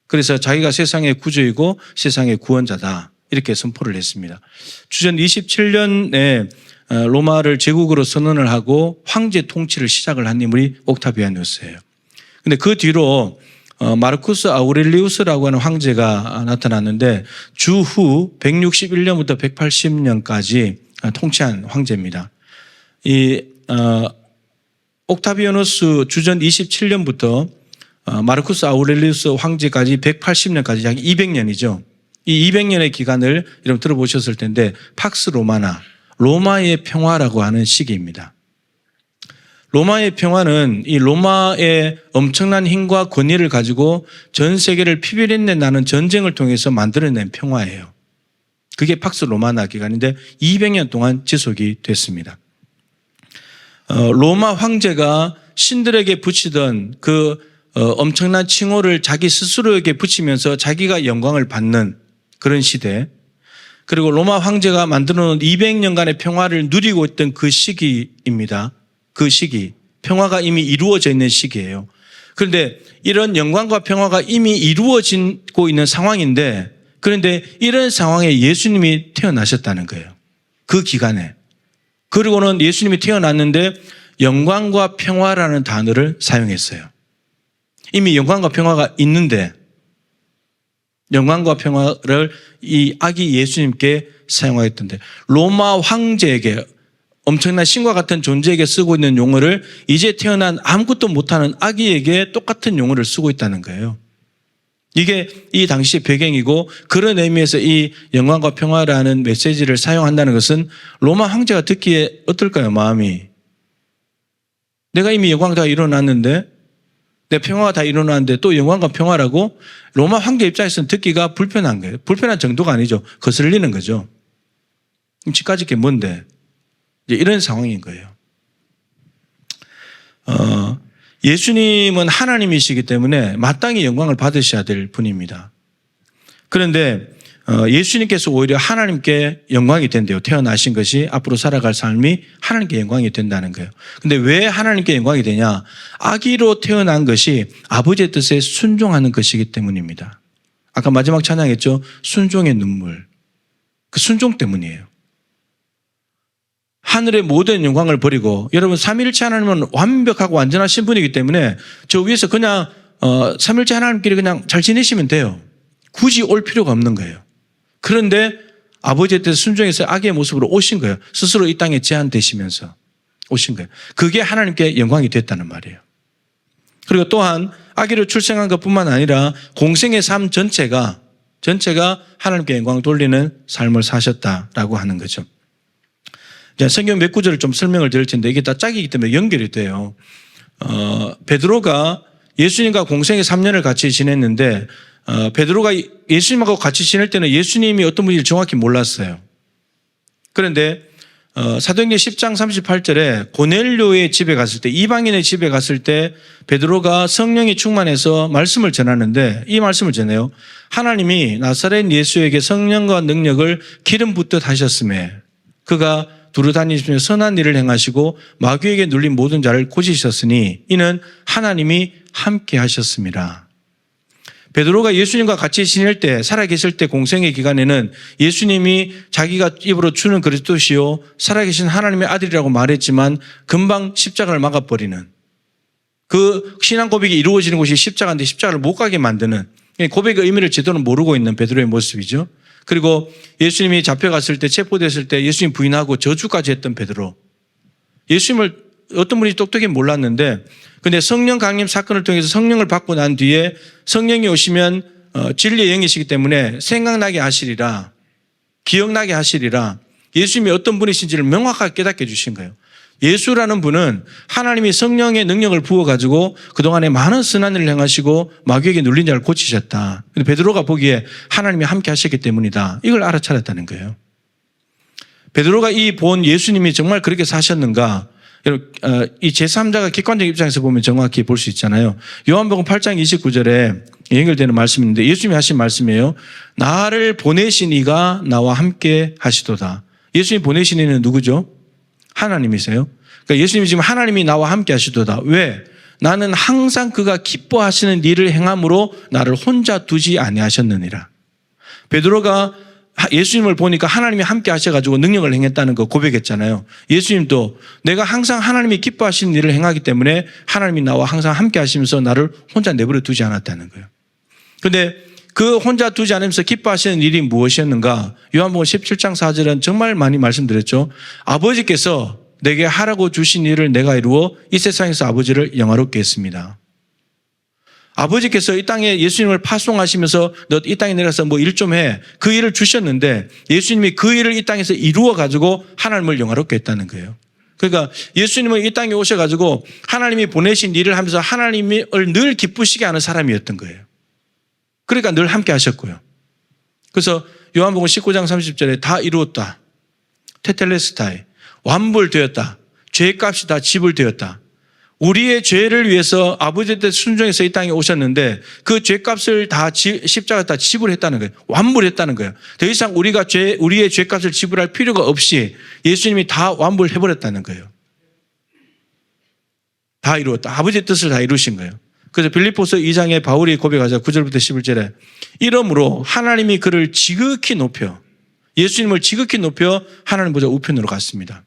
그래서 자기가 세상의 구주이고 세상의 구원자다, 이렇게 선포를 했습니다. 주전 27년에 로마를 제국으로 선언을 하고 황제 통치를 시작을 한 인물이 옥타비아누스예요. 근데 그 뒤로 마르쿠스 아우렐리우스라고 하는 황제가 나타났는데 주후 161년부터 180년까지 통치한 황제입니다. 이 옥타비아누스 주전 27년부터 마르쿠스 아우렐리우스 황제까지 180년까지 약 200년이죠. 이 200년의 기간을 여러분 들어보셨을 텐데 팍스 로마나, 로마의 평화라고 하는 시기입니다. 로마의 평화는 이 로마의 엄청난 힘과 권위를 가지고 전 세계를 피비린내 나는 전쟁을 통해서 만들어낸 평화예요. 그게 팍스 로마나 기간인데 200년 동안 지속이 됐습니다. 로마 황제가 신들에게 붙이던 그 엄청난 칭호를 자기 스스로에게 붙이면서 자기가 영광을 받는 그런 시대, 그리고 로마 황제가 만들어놓은 200년간의 평화를 누리고 있던 그 시기입니다. 그 시기, 평화가 이미 이루어져 있는 시기예요. 그런데 이런 영광과 평화가 이미 이루어지고 있는 상황인데, 그런데 이런 상황에 예수님이 태어나셨다는 거예요. 그 기간에. 그리고는 예수님이 태어났는데 영광과 평화라는 단어를 사용했어요. 이미 영광과 평화가 있는데 영광과 평화를 이 아기 예수님께 사용하였던데, 로마 황제에게, 엄청난 신과 같은 존재에게 쓰고 있는 용어를 이제 태어난 아무것도 못하는 아기에게 똑같은 용어를 쓰고 있다는 거예요. 이게 이 당시의 배경이고, 그런 의미에서 이 영광과 평화라는 메시지를 사용한다는 것은 로마 황제가 듣기에 어떨까요, 마음이? 내가 이미 영광 다 일어났는데, 내 평화가 다 일어났는데 또 영광과 평화라고? 로마 황제 입장에서는 듣기가 불편한 거예요. 불편한 정도가 아니죠. 거슬리는 거죠. 지금까지 게 뭔데? 이제 이런 상황인 거예요. 예수님은 하나님이시기 때문에 마땅히 영광을 받으셔야 될 분입니다. 그런데 예수님께서 오히려 하나님께 영광이 된대요. 태어나신 것이 앞으로 살아갈 삶이 하나님께 영광이 된다는 거예요. 근데 왜 하나님께 영광이 되냐? 아기로 태어난 것이 아버지의 뜻에 순종하는 것이기 때문입니다. 아까 마지막 찬양했죠? 순종의 눈물. 그 순종 때문이에요. 하늘의 모든 영광을 버리고, 여러분 삼위일체 하나님은 완벽하고 완전하신 분이기 때문에 저 위에서 그냥 삼위일체 하나님끼리 그냥 잘 지내시면 돼요. 굳이 올 필요가 없는 거예요. 그런데 아버지의 뜻에 순종해서 아기의 모습으로 오신 거예요. 스스로 이 땅에 제한되시면서 오신 거예요. 그게 하나님께 영광이 됐다는 말이에요. 그리고 또한 아기를 출생한 것뿐만 아니라 공생의 삶 전체가 하나님께 영광을 돌리는 삶을 사셨다라고 하는 거죠. 성경 몇 구절을 좀 설명을 드릴 텐데 이게 다 짝이기 때문에 연결이 돼요. 베드로가 예수님과 공생의 3년을 같이 지냈는데 베드로가 예수님하고 같이 지낼 때는 예수님이 어떤 분인지 정확히 몰랐어요. 그런데 사도행전 10장 38절에 고넬료의 집에 갔을 때, 이방인의 집에 갔을 때 베드로가 성령이 충만해서 말씀을 전하는데 이 말씀을 전해요. 하나님이 나사렛 예수에게 성령과 능력을 기름 붓듯 하셨음에 그가 두루 다니시며 선한 일을 행하시고 마귀에게 눌린 모든 자를 고치셨으니 이는 하나님이 함께 하셨습니다. 베드로가 예수님과 같이 지낼 때, 살아계실 때 공생의 기간에는 예수님이 자기가 입으로 주는 그리스도시요 살아계신 하나님의 아들이라고 말했지만 금방 십자가를 막아버리는, 그 신앙 고백이 이루어지는 곳이 십자가인데 십자가를 못 가게 만드는, 고백의 의미를 제대로 모르고 있는 베드로의 모습이죠. 그리고 예수님이 잡혀갔을 때, 체포됐을 때 예수님 부인하고 저주까지 했던 베드로. 예수님을 어떤 분이 똑똑히 몰랐는데, 근데 성령 강림 사건을 통해서 성령을 받고 난 뒤에 성령이 오시면 진리의 영이시기 때문에 생각나게 하시리라, 기억나게 하시리라, 예수님이 어떤 분이신지를 명확하게 깨닫게 해주신 거예요. 예수라는 분은 하나님이 성령의 능력을 부어가지고 그동안에 많은 선한 일을 행하시고 마귀에게 눌린 자를 고치셨다. 근데 베드로가 보기에 하나님이 함께 하셨기 때문이다. 이걸 알아차렸다는 거예요. 베드로가 이 본 예수님이 정말 그렇게 사셨는가? 이 제3자가 객관적 입장에서 보면 정확히 볼 수 있잖아요. 요한복음 8장 29절에 연결되는 말씀인데 예수님이 하신 말씀이에요. 나를 보내신 이가 나와 함께 하시도다. 예수님 보내신 이는 누구죠? 하나님이세요. 그러니까 예수님이 지금 하나님이 나와 함께 하시도다. 왜? 나는 항상 그가 기뻐하시는 일을 행함으로 나를 혼자 두지 아니하셨느니라. 베드로가 예수님을 보니까 하나님이 함께 하셔가지고 능력을 행했다는 거 고백했잖아요. 예수님도 내가 항상 하나님이 기뻐하시는 일을 행하기 때문에 하나님이 나와 항상 함께 하시면서 나를 혼자 내버려 두지 않았다는 거예요. 그런데 그 혼자 두지 않으면서 기뻐하시는 일이 무엇이었는가? 요한복음 17장 4절은 정말 많이 말씀드렸죠. 아버지께서 내게 하라고 주신 일을 내가 이루어 이 세상에서 아버지를 영화롭게 했습니다. 아버지께서 이 땅에 예수님을 파송하시면서 너 이 땅에 내려가서 뭐 일 좀 해. 그 일을 주셨는데 예수님이 그 일을 이 땅에서 이루어 가지고 하나님을 영화롭게 했다는 거예요. 그러니까 예수님은 이 땅에 오셔가지고 하나님이 보내신 일을 하면서 하나님을 늘 기쁘시게 하는 사람이었던 거예요. 그러니까 늘 함께 하셨고요. 그래서 요한복음 19장 30절에 다 이루었다. 테텔레스타이. 완불되었다. 죄값이 다 지불되었다. 우리의 죄를 위해서 아버지의 뜻 순종해서 이 땅에 오셨는데 그 죄값을 다 십자가 다 지불했다는 거예요. 완불했다는 거예요. 더 이상 우리의 죄값을 지불할 필요가 없이 예수님이 다 완불해버렸다는 거예요. 다 이루었다. 아버지의 뜻을 다 이루신 거예요. 그래서 빌립보서 2장에 바울이 고백하자 9절부터 11절에 이러므로 하나님이 그를 지극히 높여 예수님을 지극히 높여 하나님 보좌 우편으로 갔습니다.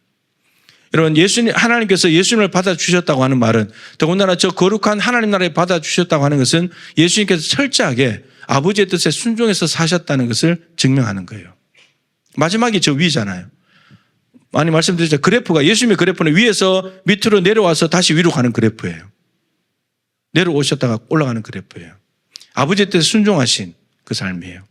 여러분 하나님께서 예수님을 받아주셨다고 하는 말은 더군다나 저 거룩한 하나님 나라에 받아주셨다고 하는 것은 예수님께서 철저하게 아버지의 뜻에 순종해서 사셨다는 것을 증명하는 거예요. 마지막이 저 위잖아요. 많이 말씀드렸죠. 그래프가 예수님의 그래프는 위에서 밑으로 내려와서 다시 위로 가는 그래프예요. 내려오셨다가 올라가는 그래프예요. 아버지의 뜻에 순종하신 그 삶이에요.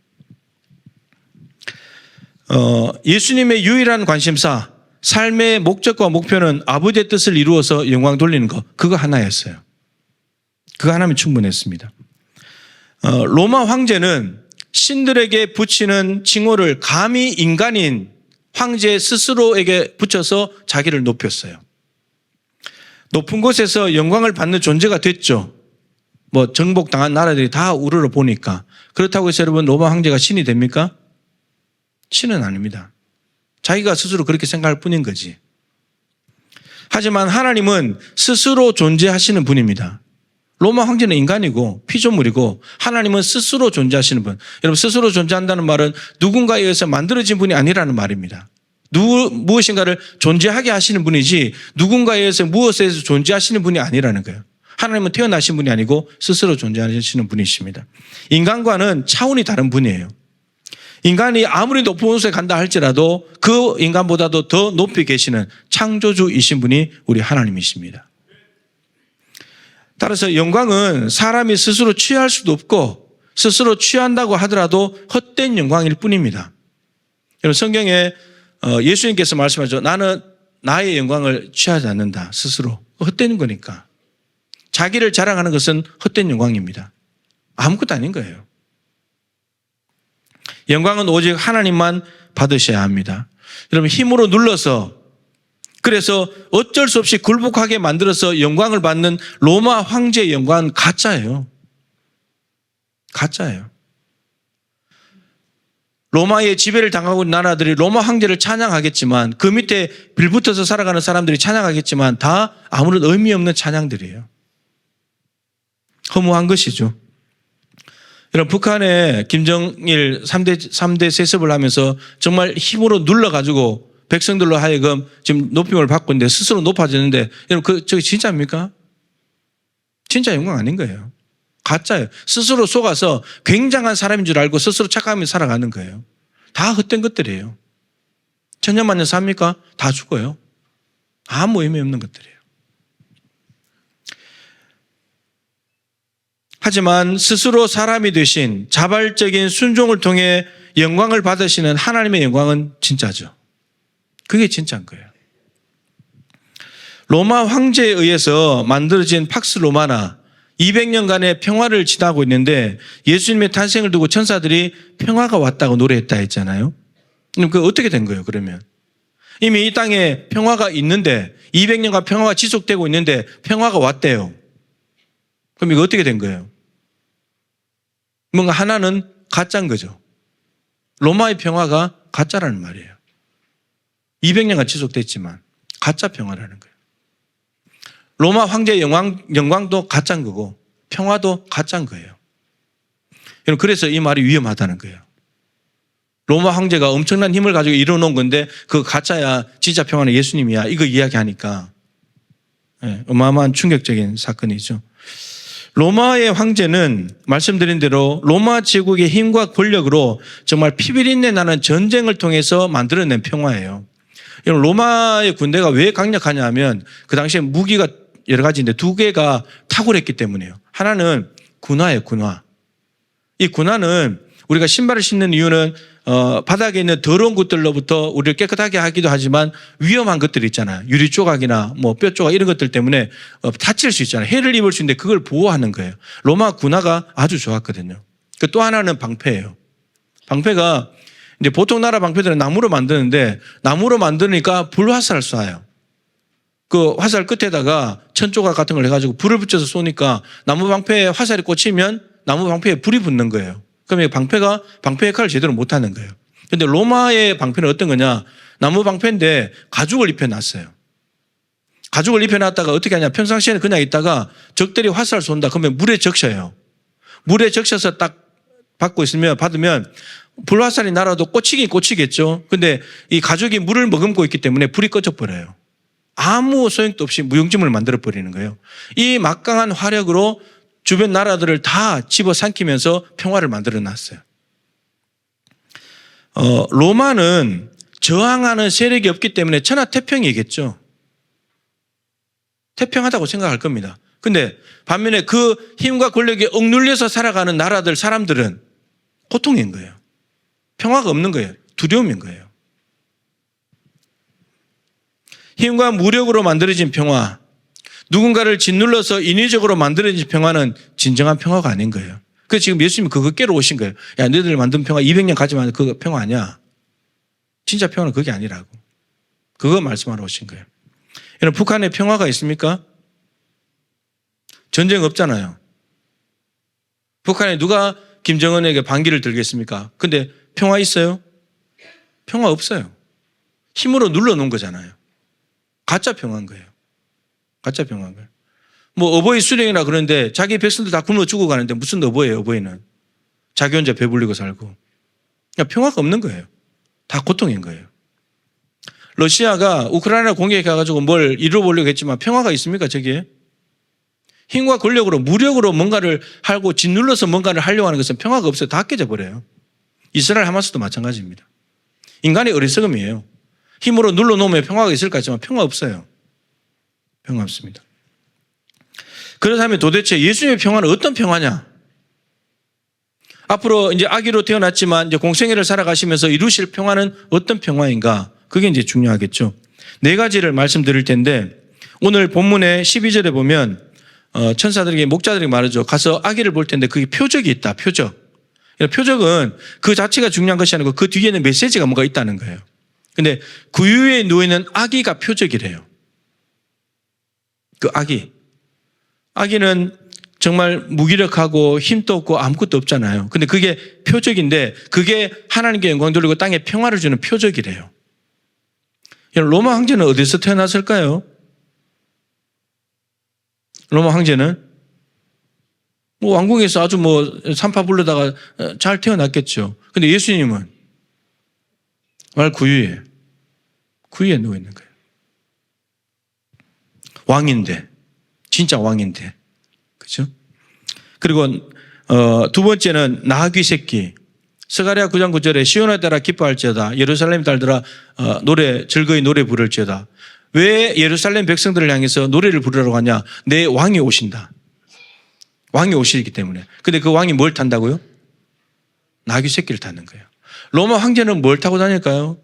예수님의 유일한 관심사 삶의 목적과 목표는 아버지의 뜻을 이루어서 영광 돌리는 것 그거 하나였어요. 그거 하나면 충분했습니다. 로마 황제는 신들에게 붙이는 칭호를 감히 인간인 황제 스스로에게 붙여서 자기를 높였어요. 높은 곳에서 영광을 받는 존재가 됐죠. 뭐 정복당한 나라들이 다 우러러 보니까. 그렇다고 해서 여러분 로마 황제가 신이 됩니까? 신은 아닙니다. 자기가 스스로 그렇게 생각할 뿐인 거지. 하지만 하나님은 스스로 존재하시는 분입니다. 로마 황제는 인간이고 피조물이고 하나님은 스스로 존재하시는 분. 여러분 스스로 존재한다는 말은 누군가에 의해서 만들어진 분이 아니라는 말입니다. 무엇인가를 존재하게 하시는 분이지 누군가에 의해서 무엇에 의해서 존재하시는 분이 아니라는 거예요. 하나님은 태어나신 분이 아니고 스스로 존재하시는 분이십니다. 인간과는 차원이 다른 분이에요. 인간이 아무리 높은 곳에 간다 할지라도 그 인간보다도 더 높이 계시는 창조주이신 분이 우리 하나님이십니다. 따라서 영광은 사람이 스스로 취할 수도 없고 스스로 취한다고 하더라도 헛된 영광일 뿐입니다. 여러분 성경에 예수님께서 말씀하죠. 나는 나의 영광을 취하지 않는다. 스스로. 헛된 거니까. 자기를 자랑하는 것은 헛된 영광입니다. 아무것도 아닌 거예요. 영광은 오직 하나님만 받으셔야 합니다. 여러분 힘으로 눌러서 그래서 어쩔 수 없이 굴복하게 만들어서 영광을 받는 로마 황제의 영광은 가짜예요. 가짜예요. 로마의 지배를 당하고 있는 나라들이 로마 황제를 찬양하겠지만 그 밑에 빌붙어서 살아가는 사람들이 찬양하겠지만 다 아무런 의미 없는 찬양들이에요. 허무한 것이죠. 여러분 북한의 김정일 3대 세습을 하면서 정말 힘으로 눌러가지고 백성들로 하여금 지금 높임을 받고 있는데 스스로 높아지는데 여러분 저게 진짜입니까? 진짜 영광 아닌 거예요. 가짜예요. 스스로 속아서 굉장한 사람인 줄 알고 스스로 착각하며 살아가는 거예요. 다 헛된 것들이에요. 천년만년 삽니까? 다 죽어요. 아무 의미 없는 것들이에요. 하지만 스스로 사람이 되신 자발적인 순종을 통해 영광을 받으시는 하나님의 영광은 진짜죠. 그게 진짜인 거예요. 로마 황제에 의해서 만들어진 팍스 로마나 200년간의 평화를 지나고 있는데 예수님의 탄생을 두고 천사들이 평화가 왔다고 노래했다 했잖아요. 그럼 그 어떻게 된 거예요, 그러면? 이미 이 땅에 평화가 있는데 200년간 평화가 지속되고 있는데 평화가 왔대요. 그럼 이거 어떻게 된 거예요? 뭔가 하나는 가짜인 거죠. 로마의 평화가 가짜라는 말이에요. 200년간 지속됐지만 가짜 평화라는 거예요. 로마 황제의 영광도 가짜인 거고 평화도 가짜인 거예요. 여러분, 그래서 이 말이 위험하다는 거예요. 로마 황제가 엄청난 힘을 가지고 이뤄놓은 건데 그 가짜야, 진짜 평화는 예수님이야, 이거 이야기하니까 어마어마한 충격적인 사건이죠. 로마의 황제는 말씀드린 대로 로마 제국의 힘과 권력으로 정말 피비린내 나는 전쟁을 통해서 만들어낸 평화예요. 로마의 군대가 왜 강력하냐 하면 그 당시에 무기가 여러 가지인데 두 개가 탁월했기 때문이에요. 하나는 군화예요, 군화. 이 군화는 우리가 신발을 신는 이유는 바닥에 있는 더러운 것들로부터 우리를 깨끗하게 하기도 하지만 위험한 것들 있잖아요. 유리 조각이나 뭐 뼈 조각 이런 것들 때문에 다칠 수 있잖아요. 해를 입을 수 있는데 그걸 보호하는 거예요. 로마 군화가 아주 좋았거든요. 또 하나는 방패예요. 방패가 이제 보통 나라 방패들은 나무로 만드는데 나무로 만드니까 불화살을 쏴요. 그 화살 끝에다가 천조각 같은 걸 해가지고 불을 붙여서 쏘니까 나무 방패에 화살이 꽂히면 나무 방패에 불이 붙는 거예요. 그러면 방패가 방패 역할을 제대로 못하는 거예요. 그런데 로마의 방패는 어떤 거냐? 나무 방패인데 가죽을 입혀놨어요. 가죽을 입혀놨다가 어떻게 하냐? 평상시에는 그냥 있다가 적들이 화살을 쏜다. 그러면 물에 적셔요. 물에 적셔서 딱 받으면 불화살이 날아도 꽂히긴 꽂히겠죠. 근데 이 가죽이 물을 머금고 있기 때문에 불이 꺼져버려요. 아무 소용도 없이 무용지물을 만들어버리는 거예요. 이 막강한 화력으로 주변 나라들을 다 집어삼키면서 평화를 만들어놨어요. 로마는 저항하는 세력이 없기 때문에 천하태평이겠죠. 태평하다고 생각할 겁니다. 근데 반면에 그 힘과 권력에 억눌려서 살아가는 나라들, 사람들은 고통인 거예요. 평화가 없는 거예요. 두려움인 거예요. 힘과 무력으로 만들어진 평화, 누군가를 짓눌러서 인위적으로 만들어진 평화는 진정한 평화가 아닌 거예요. 그래서 지금 예수님이 그거 깨러 오신 거예요. 야, 너희들 만든 평화 200년 가지만 그거 평화 아니야. 진짜 평화는 그게 아니라고. 그거 말씀하러 오신 거예요. 여러분, 북한에 평화가 있습니까? 전쟁 없잖아요. 북한에 누가 김정은에게 반기를 들겠습니까? 근데 평화 있어요? 평화 없어요. 힘으로 눌러놓은 거잖아요. 가짜 평화인 거예요. 가짜 평화인 거예요. 뭐 어버이 수령이나 그런데 자기 백성들 다 굶어 죽어가는데 무슨 어버이예요, 어버이는. 자기 혼자 배불리고 살고. 그러니까 평화가 없는 거예요. 다 고통인 거예요. 러시아가 우크라이나 공격해가지고 뭘 이뤄보려고 했지만 평화가 있습니까, 저기에? 힘과 권력으로, 무력으로 뭔가를 하고 짓눌러서 뭔가를 하려고 하는 것은 평화가 없어요. 다 깨져 버려요. 이스라엘 하마스도 마찬가지입니다. 인간의 어리석음이에요. 힘으로 눌러놓으면 평화가 있을까 했지만 평화 없어요. 평화 없습니다. 그렇다면 도대체 예수님의 평화는 어떤 평화냐? 앞으로 이제 아기로 태어났지만 이제 공생애를 살아가시면서 이루실 평화는 어떤 평화인가? 그게 이제 중요하겠죠. 네 가지를 말씀드릴 텐데 오늘 본문의 12절에 보면 천사들에게 목자들에게 말하죠. 가서 아기를 볼 텐데 그게 표적이 있다. 표적. 표적은 그 자체가 중요한 것이 아니고 그 뒤에는 메시지가 뭔가 있다는 거예요. 근데 구유에 누워있는 아기가 표적이래요. 그 아기는 정말 무기력하고 힘도 없고 아무것도 없잖아요. 근데 그게 표적인데 그게 하나님께 영광 돌리고 땅에 평화를 주는 표적이래요. 로마 황제는 어디서 태어났을까요? 로마 황제는 뭐 왕궁에서 아주 뭐 산파 불러다가 잘 태어났겠죠. 근데 예수님은 말 구유에 누워 있는 거예요. 왕인데, 진짜 왕인데, 그렇죠? 그리고 두 번째는 나귀 새끼. 스가랴 9장 9절에 시온의 딸아 기뻐할지어다. 예루살렘 딸들아 즐거이 노래 부를지어다. 왜 예루살렘 백성들을 향해서 노래를 부르라고 하냐? 내 왕이 오신다. 왕이 오시기 때문에. 근데 그 왕이 뭘 탄다고요? 나귀 새끼를 타는 거예요. 로마 황제는 뭘 타고 다닐까요?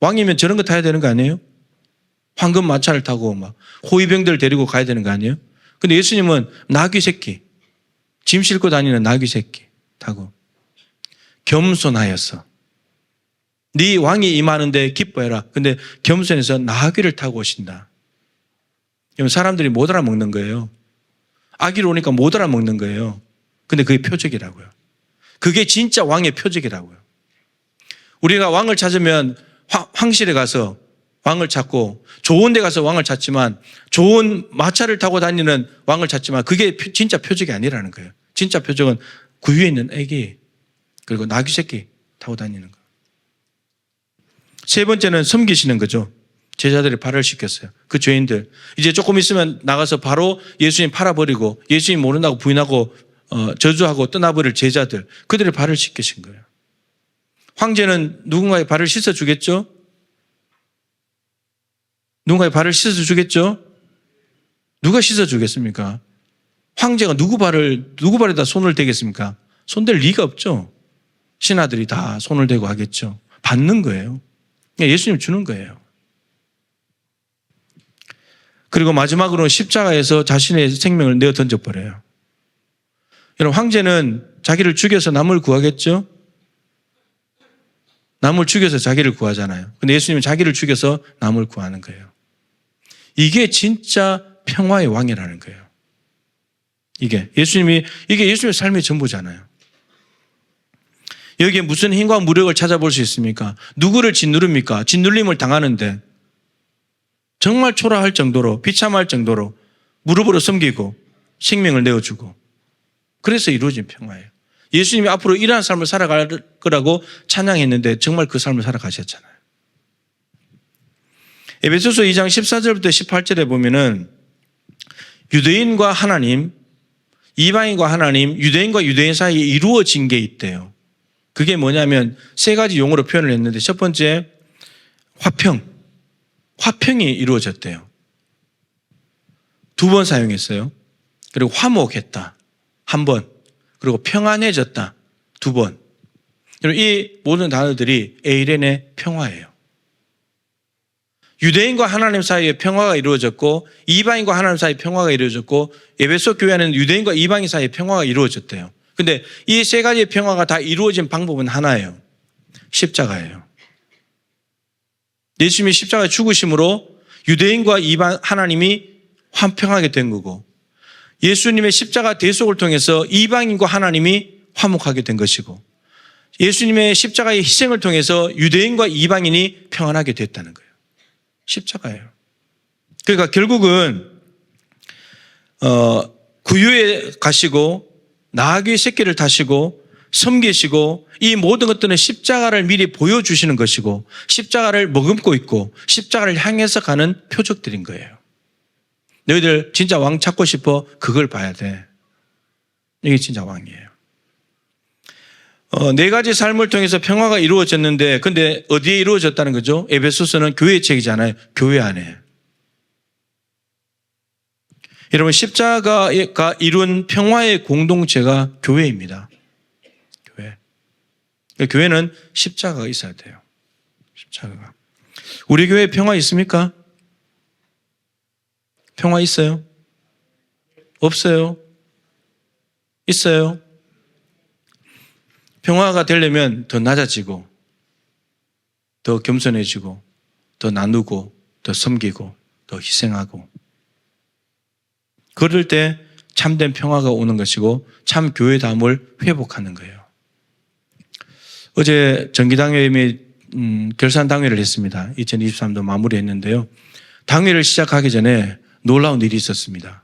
왕이면 저런 거 타야 되는 거 아니에요? 황금 마차를 타고 막 호위병들 데리고 가야 되는 거 아니에요? 근데 예수님은 나귀 새끼, 짐 싣고 다니는 나귀 새끼 타고 겸손하였어. 네 왕이 임하는데 기뻐해라. 근데 겸손해서 나귀를 타고 오신다. 그러면 사람들이 못 알아먹는 거예요. 아기로 오니까 못 알아먹는 거예요. 근데 그게 표적이라고요. 그게 진짜 왕의 표적이라고요. 우리가 왕을 찾으면 황실에 가서 왕을 찾고 좋은 데 가서 왕을 찾지만 좋은 마차를 타고 다니는 왕을 찾지만 그게 진짜 표적이 아니라는 거예요. 진짜 표적은 그 위에 있는 애기 그리고 나귀 새끼 타고 다니는 거. 세 번째는 섬기시는 거죠. 제자들이 발을 씻겼어요. 그 죄인들. 이제 조금 있으면 나가서 바로 예수님 팔아버리고 예수님 모른다고 부인하고 저주하고 떠나버릴 제자들. 그들의 발을 씻기신 거예요. 황제는 누군가의 발을 씻어주겠죠? 누군가의 발을 씻어주겠죠? 누가 씻어주겠습니까? 황제가 누구 발에다 손을 대겠습니까? 손댈 리가 없죠. 신하들이 다 손을 대고 하겠죠. 받는 거예요. 예수님 주는 거예요. 그리고 마지막으로 십자가에서 자신의 생명을 내어 던져버려요. 여러분, 황제는 자기를 죽여서 남을 구하겠죠? 남을 죽여서 자기를 구하잖아요. 근데 예수님은 자기를 죽여서 남을 구하는 거예요. 이게 진짜 평화의 왕이라는 거예요. 이게 예수님의 삶의 전부잖아요. 여기에 무슨 힘과 무력을 찾아볼 수 있습니까? 누구를 짓누릅니까? 짓눌림을 당하는데 정말 초라할 정도로 비참할 정도로 무릎으로 섬기고 생명을 내어주고 그래서 이루어진 평화예요. 예수님이 앞으로 이러한 삶을 살아갈 거라고 찬양했는데 정말 그 삶을 살아가셨잖아요. 에베소서 2장 14절부터 18절에 보면은 유대인과 하나님, 이방인과 하나님, 유대인과 유대인 사이에 이루어진 게 있대요. 그게 뭐냐면 세 가지 용어로 표현을 했는데 첫 번째 화평이 이루어졌대요. 두 번 사용했어요. 그리고 화목했다. 한 번. 그리고 평안해졌다. 두 번. 이 모든 단어들이 에이렌의 평화예요. 유대인과 하나님 사이에 평화가 이루어졌고 이방인과 하나님 사이에 평화가 이루어졌고 에베소 교회는 유대인과 이방인 사이에 평화가 이루어졌대요. 근데 이 세 가지의 평화가 다 이루어진 방법은 하나예요. 십자가예요. 예수님이 십자가에 죽으심으로 유대인과 이방 하나님이 화평하게 된 거고 예수님의 십자가 대속을 통해서 이방인과 하나님이 화목하게 된 것이고 예수님의 십자가의 희생을 통해서 유대인과 이방인이 평안하게 됐다는 거예요. 십자가예요. 그러니까 결국은 구유에 가시고 나귀 새끼를 타시고 섬기시고 이 모든 것들은 십자가를 미리 보여주시는 것이고 십자가를 머금고 있고 십자가를 향해서 가는 표적들인 거예요. 너희들 진짜 왕 찾고 싶어? 그걸 봐야 돼. 이게 진짜 왕이에요. 네 가지 삶을 통해서 평화가 이루어졌는데 근데 어디에 이루어졌다는 거죠? 에베소서는 교회 책이잖아요. 교회 안에. 여러분 십자가가 이룬 평화의 공동체가 교회입니다. 교회. 교회는 십자가가 있어야 돼요. 십자가가. 우리 교회에 평화 있습니까? 평화 있어요? 없어요? 있어요? 평화가 되려면 더 낮아지고 더 겸손해지고 더 나누고 더 섬기고 더 희생하고 그럴 때 참된 평화가 오는 것이고 참 교회다움을 회복하는 거예요. 어제 정기당회의 결산당회를 했습니다. 2023도 마무리했는데요. 당회를 시작하기 전에 놀라운 일이 있었습니다.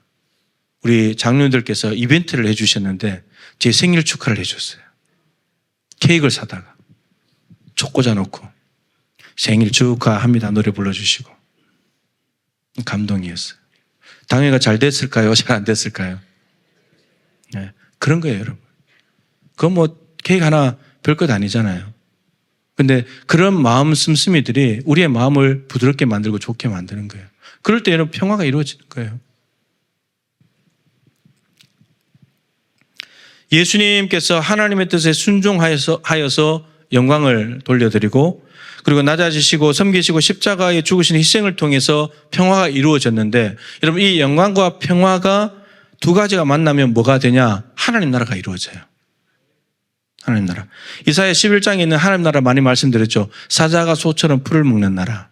우리 장로님들께서 이벤트를 해주셨는데 제 생일 축하를 해줬어요. 케이크를 사다가 촉 꽂아놓고 생일 축하합니다 노래 불러주시고 감동이었어요. 당회가 잘 됐을까요? 잘 안 됐을까요? 네, 그런 거예요, 여러분. 그건 뭐 케이크 하나 별것 아니잖아요. 근데 그런 마음 씀씀이들이 우리의 마음을 부드럽게 만들고 좋게 만드는 거예요. 그럴 때는 평화가 이루어지는 거예요. 예수님께서 하나님의 뜻에 순종하여서 영광을 돌려드리고 그리고 낮아지시고 섬기시고 십자가에 죽으신 희생을 통해서 평화가 이루어졌는데 여러분 이 영광과 평화가 두 가지가 만나면 뭐가 되냐? 하나님 나라가 이루어져요. 하나님 나라. 이사야 11장에 있는 하나님 나라 많이 말씀드렸죠. 사자가 소처럼 풀을 먹는 나라.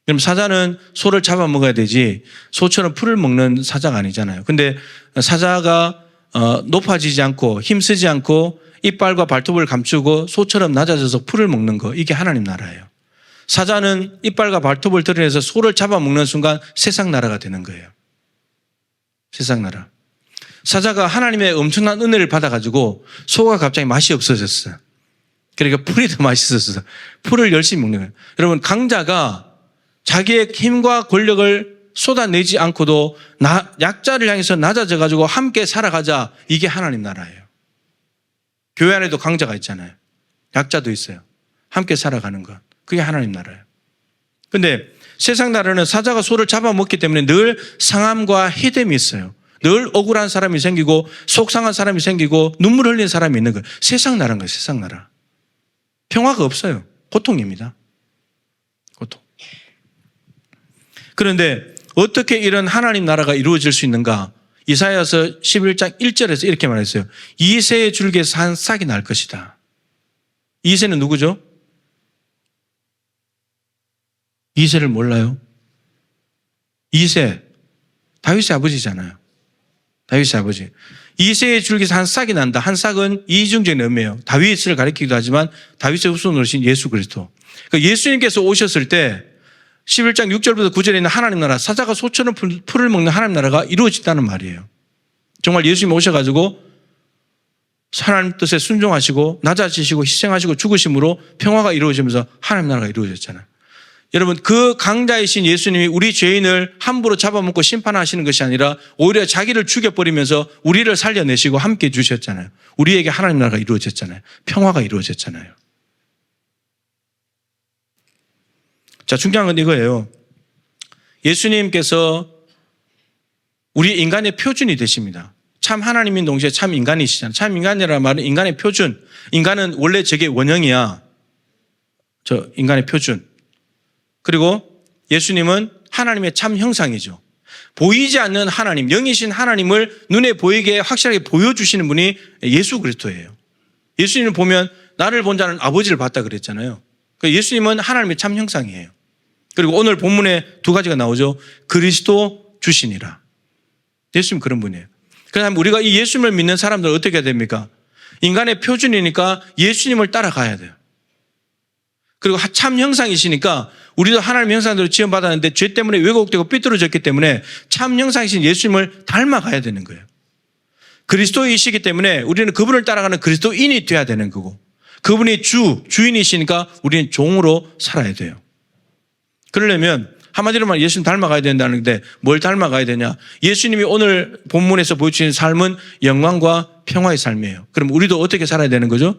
그럼 사자는 소를 잡아먹어야 되지 소처럼 풀을 먹는 사자가 아니잖아요. 근데 사자가 높아지지 않고 힘쓰지 않고 이빨과 발톱을 감추고 소처럼 낮아져서 풀을 먹는 거 이게 하나님 나라예요. 사자는 이빨과 발톱을 드러내서 소를 잡아먹는 순간 세상 나라가 되는 거예요. 세상 나라. 사자가 하나님의 엄청난 은혜를 받아가지고 소가 갑자기 맛이 없어졌어요. 그러니까 풀이 더 맛있었어요. 풀을 열심히 먹는 거예요. 여러분 강자가 자기의 힘과 권력을 쏟아내지 않고도 약자를 향해서 낮아져가지고 함께 살아가자. 이게 하나님 나라예요. 교회 안에도 강자가 있잖아요. 약자도 있어요. 함께 살아가는 것. 그게 하나님 나라예요. 근데 세상 나라는 사자가 소를 잡아먹기 때문에 늘 상함과 희됨이 있어요. 늘 억울한 사람이 생기고 속상한 사람이 생기고 눈물 흘리는 사람이 있는 거예요. 세상 나라인 거예요. 세상 나라. 평화가 없어요. 고통입니다. 고통. 그런데 어떻게 이런 하나님 나라가 이루어질 수 있는가? 이사야서 11장 1절에서 이렇게 말했어요. 이새의 줄기에서 한 싹이 날 것이다. 이새는 누구죠? 이새를 몰라요? 이새, 다윗의 아버지잖아요. 다윗의 아버지. 이새의 줄기에서 한 싹이 난다. 한 싹은 이중적인 의미예요. 다윗을 가리키기도 하지만 다윗의 후손으로신 예수 그리스도. 그러니까 예수님께서 오셨을 때 11장 6절부터 9절에 있는 하나님 나라, 사자가 소처럼 풀을 먹는 하나님 나라가 이루어진다는 말이에요. 정말 예수님이 오셔가지고 하나님 뜻에 순종하시고 낮아지시고 희생하시고 죽으심으로 평화가 이루어지면서 하나님 나라가 이루어졌잖아요. 여러분 그 강자이신 예수님이 우리 죄인을 함부로 잡아먹고 심판하시는 것이 아니라 오히려 자기를 죽여버리면서 우리를 살려내시고 함께 해주셨잖아요. 우리에게 하나님 나라가 이루어졌잖아요. 평화가 이루어졌잖아요. 자, 중요한 건 이거예요. 예수님께서 우리 인간의 표준이 되십니다. 참 하나님인 동시에 참 인간이시잖아요. 참 인간이라는 말은 인간의 표준. 인간은 원래 저게 원형이야. 저 인간의 표준. 그리고 예수님은 하나님의 참 형상이죠. 보이지 않는 하나님, 영이신 하나님을 눈에 보이게 확실하게 보여주시는 분이 예수 그리스도예요. 예수님을 보면 나를 본 자는 아버지를 봤다 그랬잖아요. 예수님은 하나님의 참 형상이에요. 그리고 오늘 본문에 두 가지가 나오죠. 그리스도 주시니라. 예수님 그런 분이에요. 그다음 우리가 이 예수님을 믿는 사람들 어떻게 해야 됩니까? 인간의 표준이니까 예수님을 따라가야 돼요. 그리고 참 형상이시니까 우리도 하나님의 형상대로 지원받았는데 죄 때문에 왜곡되고 삐뚤어졌기 때문에 참 형상이신 예수님을 닮아가야 되는 거예요. 그리스도이시기 때문에 우리는 그분을 따라가는 그리스도인이 돼야 되는 거고 그분이 주인이시니까 우리는 종으로 살아야 돼요. 그러려면 한마디로 말하면 예수님 닮아가야 된다는데 뭘 닮아가야 되냐? 예수님이 오늘 본문에서 보여주신 삶은 영광과 평화의 삶이에요. 그럼 우리도 어떻게 살아야 되는 거죠?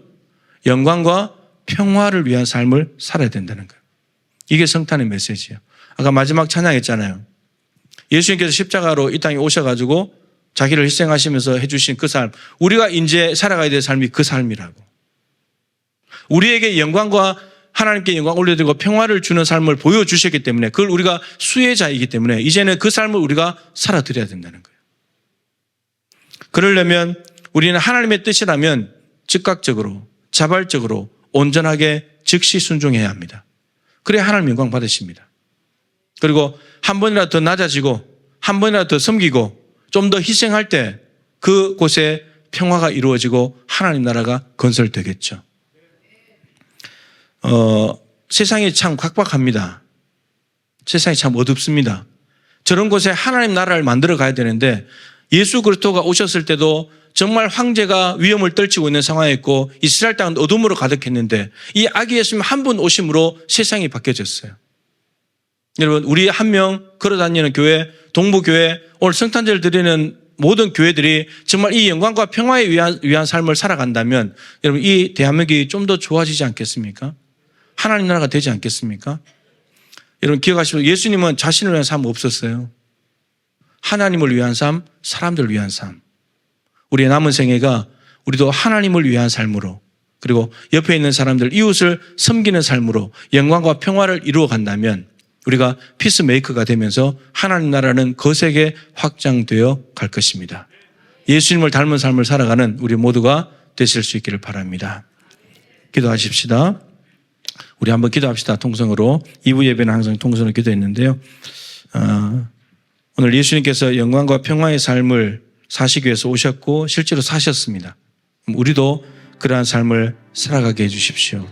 영광과 평화를 위한 삶을 살아야 된다는 거예요. 이게 성탄의 메시지예요. 아까 마지막 찬양했잖아요. 예수님께서 십자가로 이 땅에 오셔가지고 자기를 희생하시면서 해주신 그 삶, 우리가 이제 살아가야 될 삶이 그 삶이라고. 우리에게 영광과 하나님께 영광 올려드리고 평화를 주는 삶을 보여주셨기 때문에 그걸 우리가 수혜자이기 때문에 이제는 그 삶을 우리가 살아드려야 된다는 거예요. 그러려면 우리는 하나님의 뜻이라면 즉각적으로 자발적으로 온전하게 즉시 순종해야 합니다. 그래야 하나님 영광 받으십니다. 그리고 한 번이라도 더 낮아지고 한 번이라도 더 섬기고 좀 더 희생할 때 그곳에 평화가 이루어지고 하나님 나라가 건설되겠죠. 세상이 참 각박합니다. 세상이 참 어둡습니다. 저런 곳에 하나님 나라를 만들어 가야 되는데 예수 그리스도가 오셨을 때도 정말 황제가 위험을 떨치고 있는 상황이었고 이스라엘 땅은 어둠으로 가득했는데 이 아기 예수님 한 분 오심으로 세상이 바뀌어졌어요. 여러분 우리 한 명 걸어다니는 교회, 동부교회, 오늘 성탄절 드리는 모든 교회들이 정말 이 영광과 평화에 위한 삶을 살아간다면 여러분 이 대한민국이 좀 더 좋아지지 않겠습니까? 하나님 나라가 되지 않겠습니까? 여러분 기억하시고 예수님은 자신을 위한 삶 없었어요. 하나님을 위한 삶, 사람들을 위한 삶. 우리의 남은 생애가 우리도 하나님을 위한 삶으로 그리고 옆에 있는 사람들, 이웃을 섬기는 삶으로 영광과 평화를 이루어 간다면 우리가 피스메이커가 되면서 하나님 나라는 거세게 확장되어 갈 것입니다. 예수님을 닮은 삶을 살아가는 우리 모두가 되실 수 있기를 바랍니다. 기도하십시다. 우리 한번 기도합시다. 통성으로. 2부 예배는 항상 통성으로 기도했는데요. 오늘 예수님께서 영광과 평화의 삶을 사시기 위해서 오셨고 실제로 사셨습니다. 우리도 그러한 삶을 살아가게 해주십시오.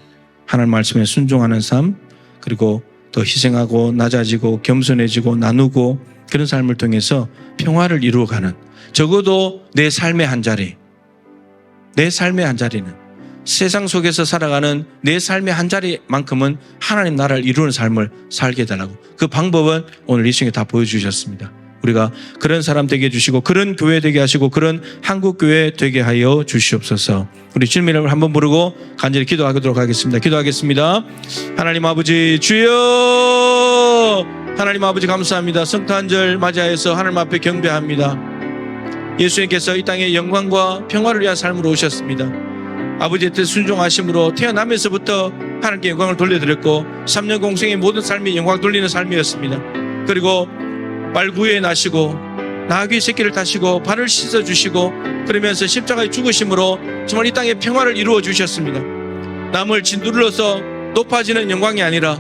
하나님 말씀에 순종하는 삶, 그리고 더 희생하고 낮아지고 겸손해지고 나누고 그런 삶을 통해서 평화를 이루어가는, 적어도 내 삶의 한 자리, 내 삶의 한 자리는, 세상 속에서 살아가는 내 삶의 한 자리만큼은 하나님 나라를 이루는 삶을 살게 해달라고, 그 방법은 오늘 이 시간에 다 보여주셨습니다. 우리가 그런 사람 되게 해주시고 그런 교회 되게 하시고 그런 한국교회 되게 하여 주시옵소서. 우리 주님 이름을 한번 부르고 간절히 기도하도록 하겠습니다. 기도하겠습니다. 하나님 아버지 주여, 하나님 아버지 감사합니다. 성탄절 맞이하여서 하나님 앞에 경배합니다. 예수님께서 이 땅에 영광과 평화를 위한 삶으로 오셨습니다. 아버지의 뜻 순종하심으로 태어나면서부터 하나님께 영광을 돌려드렸고 3년 공생의 모든 삶이 영광 돌리는 삶이었습니다. 그리고 말구에 나시고 나귀 새끼를 타시고 발을 씻어주시고 그러면서 십자가에 죽으심으로 정말 이 땅에 평화를 이루어 주셨습니다. 남을 짓눌러서 높아지는 영광이 아니라,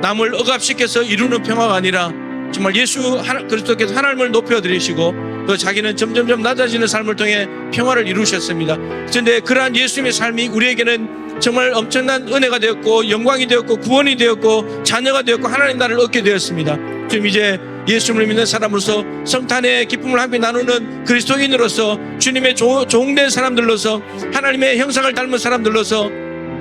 남을 억압시켜서 이루는 평화가 아니라 정말 예수 그리스도께서 하나님을 높여드리시고 또 자기는 점점점 낮아지는 삶을 통해 평화를 이루셨습니다. 그런데 그러한 예수님의 삶이 우리에게는 정말 엄청난 은혜가 되었고 영광이 되었고 구원이 되었고 자녀가 되었고 하나님 나라를 얻게 되었습니다. 지금 이제 예수님을 믿는 사람으로서 성탄의 기쁨을 함께 나누는 그리스도인으로서 주님의 종된 사람들로서 하나님의 형상을 닮은 사람들로서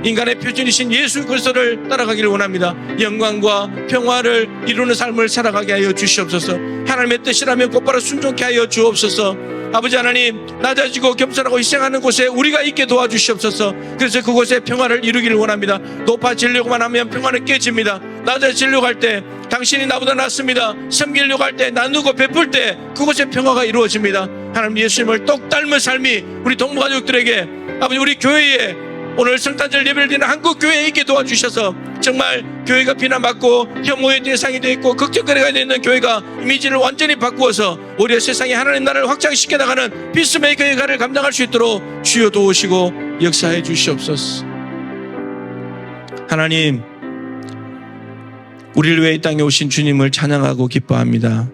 인간의 표준이신 예수 그리스도를 따라가기를 원합니다. 영광과 평화를 이루는 삶을 살아가게 하여 주시옵소서. 하나님의 뜻이라면 곧바로 순종케 하여 주옵소서. 아버지 하나님, 낮아지고 겸손하고 희생하는 곳에 우리가 있게 도와주시옵소서. 그래서 그곳에 평화를 이루기를 원합니다. 높아지려고만 하면 평화는 깨집니다. 낮아지려고 할 때 당신이 나보다 낫습니다. 섬기려고 할 때, 나누고 베풀 때 그곳에 평화가 이루어집니다. 하나님 예수님을 똑 닮은 삶이 우리 동무가족들에게, 아버지 우리 교회에, 오늘 성탄절 예배를 드리는 한국교회에 있게 도와주셔서 정말 교회가 비난받고 혐오의 대상이 되어 있고 걱정거리가 되어 있는 교회가 이미지를 완전히 바꾸어서 우리의 세상에 하나님 나라를 확장시켜 나가는 피스메이커의 역할을 감당할 수 있도록 주여 도우시고 역사해 주시옵소서. 하나님, 우리를 위해 이 땅에 오신 주님을 찬양하고 기뻐합니다.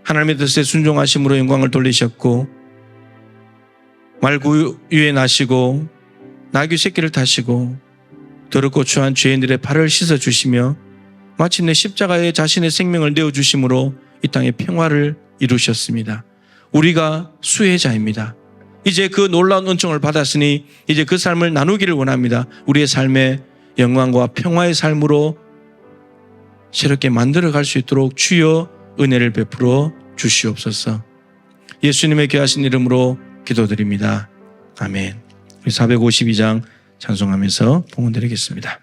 하나님의 뜻에 순종하심으로 영광을 돌리셨고 말구유에 나시고 나귀 새끼를 타시고 더럽고 추한 죄인들의 발을 씻어주시며 마침내 십자가에 자신의 생명을 내어주심으로 이 땅에 평화를 이루셨습니다. 우리가 수혜자입니다. 이제 그 놀라운 은총을 받았으니 이제 그 삶을 나누기를 원합니다. 우리의 삶에 영광과 평화의 삶으로 새롭게 만들어갈 수 있도록 주여 은혜를 베풀어 주시옵소서. 예수님의 귀하신 이름으로 기도드립니다. 아멘. 우리 452장 찬송하면서 봉헌드리겠습니다.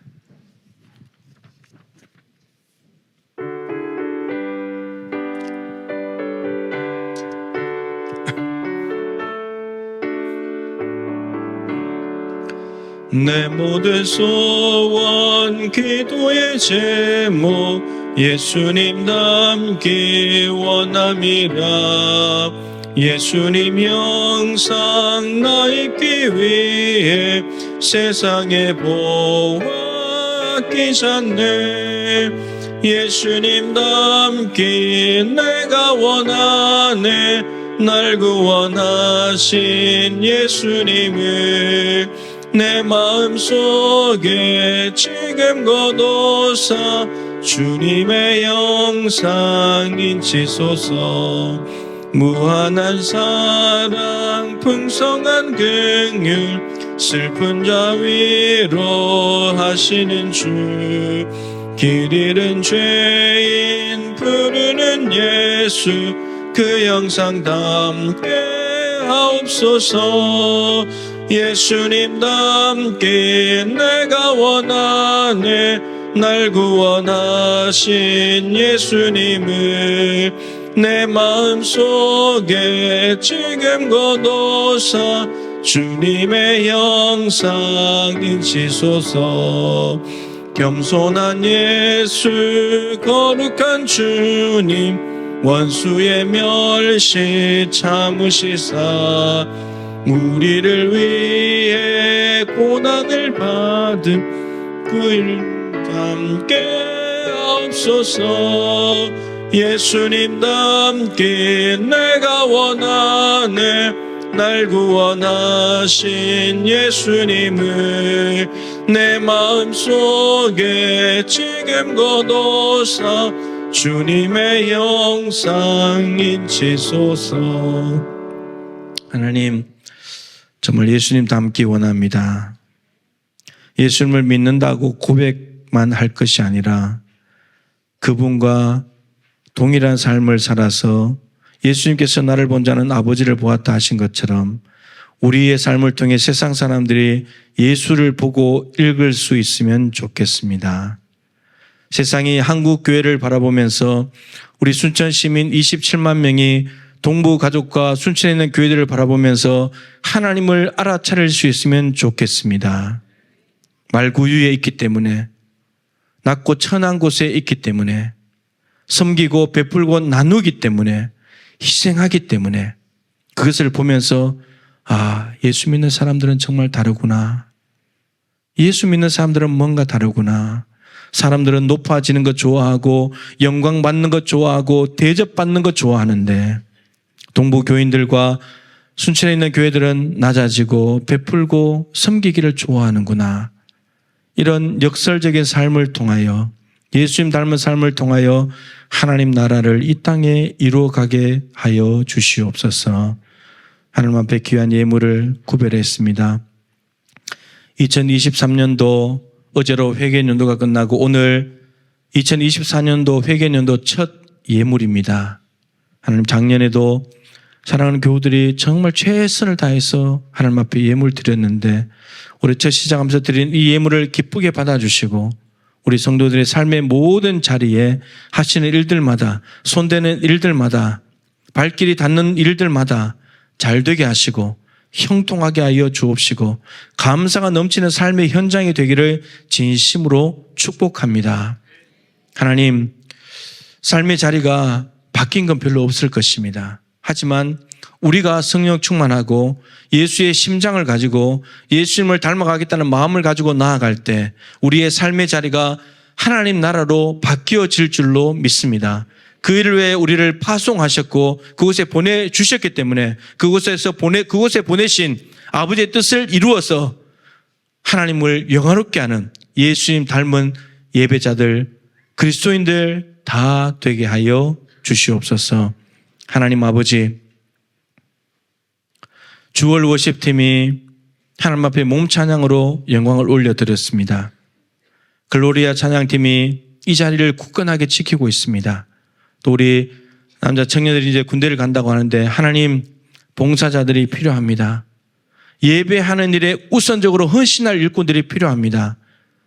내 모든 소원 기도의 제목 예수님 닮기 원함이라. 예수님 형상 나 입기 위해 세상에 보았기잖네. 예수님 닮기 내가 원하네. 날 구원하신 예수님을 내 마음속에 지금 거둬사 주님의 영상 인치소서. 무한한 사랑 풍성한 긍휼 슬픈 자 위로 하시는 주. 길 잃은 죄인 부르는 예수 그 영상 담게 하옵소서. 예수님 닮기 내가 원하네. 날 구원하신 예수님을 내 마음속에 지금 거둬사 주님의 형상 인치소서. 겸손한 예수 거룩한 주님 원수의 멸시 참으시사 우리를 위해 고난을 받은 그 일 함께 없소서. 예수님 닮기 내가 원하네. 날 구원하신 예수님을 내 마음속에 지금 거둬사 주님의 형상 인치소서. 하나님, 정말 예수님 닮기 원합니다. 예수님을 믿는다고 고백만 할 것이 아니라 그분과 동일한 삶을 살아서 예수님께서 나를 본 자는 아버지를 보았다 하신 것처럼 우리의 삶을 통해 세상 사람들이 예수를 보고 읽을 수 있으면 좋겠습니다. 세상이 한국 교회를 바라보면서 우리 순천 시민 27만 명이 동부 가족과 순천에 있는 교회들을 바라보면서 하나님을 알아차릴 수 있으면 좋겠습니다. 말구유에 있기 때문에, 낮고 천한 곳에 있기 때문에, 섬기고 베풀고 나누기 때문에, 희생하기 때문에 그것을 보면서 예수 믿는 사람들은 정말 다르구나. 예수 믿는 사람들은 뭔가 다르구나. 사람들은 높아지는 것 좋아하고 영광 받는 것 좋아하고 대접받는 것 좋아하는데 동부 교인들과 순천에 있는 교회들은 낮아지고 베풀고 섬기기를 좋아하는구나. 이런 역설적인 삶을 통하여 예수님 닮은 삶을 통하여 하나님 나라를 이 땅에 이루어가게 하여 주시옵소서. 하나님 앞에 귀한 예물을 구별했습니다. 2023년도 어제로 회계연도가 끝나고 오늘 2024년도 회계연도 첫 예물입니다. 하나님, 작년에도 사랑하는 교우들이 정말 최선을 다해서 하나님 앞에 예물 드렸는데 올해 첫 시작하면서 드린 이 예물을 기쁘게 받아주시고 우리 성도들의 삶의 모든 자리에 하시는 일들마다, 손대는 일들마다, 발길이 닿는 일들마다 잘 되게 하시고 형통하게 하여 주옵시고 감사가 넘치는 삶의 현장이 되기를 진심으로 축복합니다. 하나님, 삶의 자리가 바뀐 건 별로 없을 것입니다. 하지만 우리가 성령 충만하고 예수의 심장을 가지고 예수님을 닮아가겠다는 마음을 가지고 나아갈 때 우리의 삶의 자리가 하나님 나라로 바뀌어질 줄로 믿습니다. 그 일을 위해 우리를 파송하셨고 그곳에 보내주셨기 때문에 그곳에 보내신 아버지의 뜻을 이루어서 하나님을 영화롭게 하는 예수님 닮은 예배자들, 그리스도인들 다 되게 하여 주시옵소서. 하나님 아버지, 주월 워십팀이 하나님 앞에 몸 찬양으로 영광을 올려드렸습니다. 글로리아 찬양팀이 이 자리를 굳건하게 지키고 있습니다. 또 우리 남자 청년들이 이제 군대를 간다고 하는데 하나님, 봉사자들이 필요합니다. 예배하는 일에 우선적으로 헌신할 일꾼들이 필요합니다.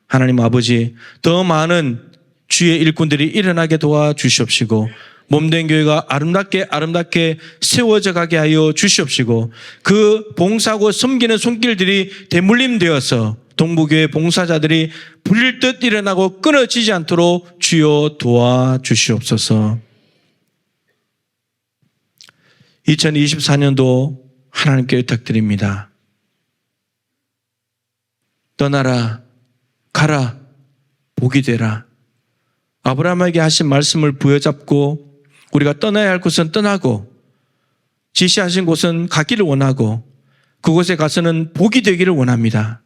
하나님 아버지, 더 많은 주의 일꾼들이 일어나게 도와주시옵시고 몸된 교회가 아름답게 세워져 가게 하여 주시옵시고 그 봉사하고 섬기는 손길들이 대물림되어서 동부교회 봉사자들이 불릴 듯 일어나고 끊어지지 않도록 주여 도와주시옵소서. 2024년도 하나님께 부탁드립니다. 떠나라, 가라, 복이 되라. 아브라함에게 하신 말씀을 부여잡고 우리가 떠나야 할 곳은 떠나고 지시하신 곳은 가기를 원하고 그곳에 가서는 복이 되기를 원합니다.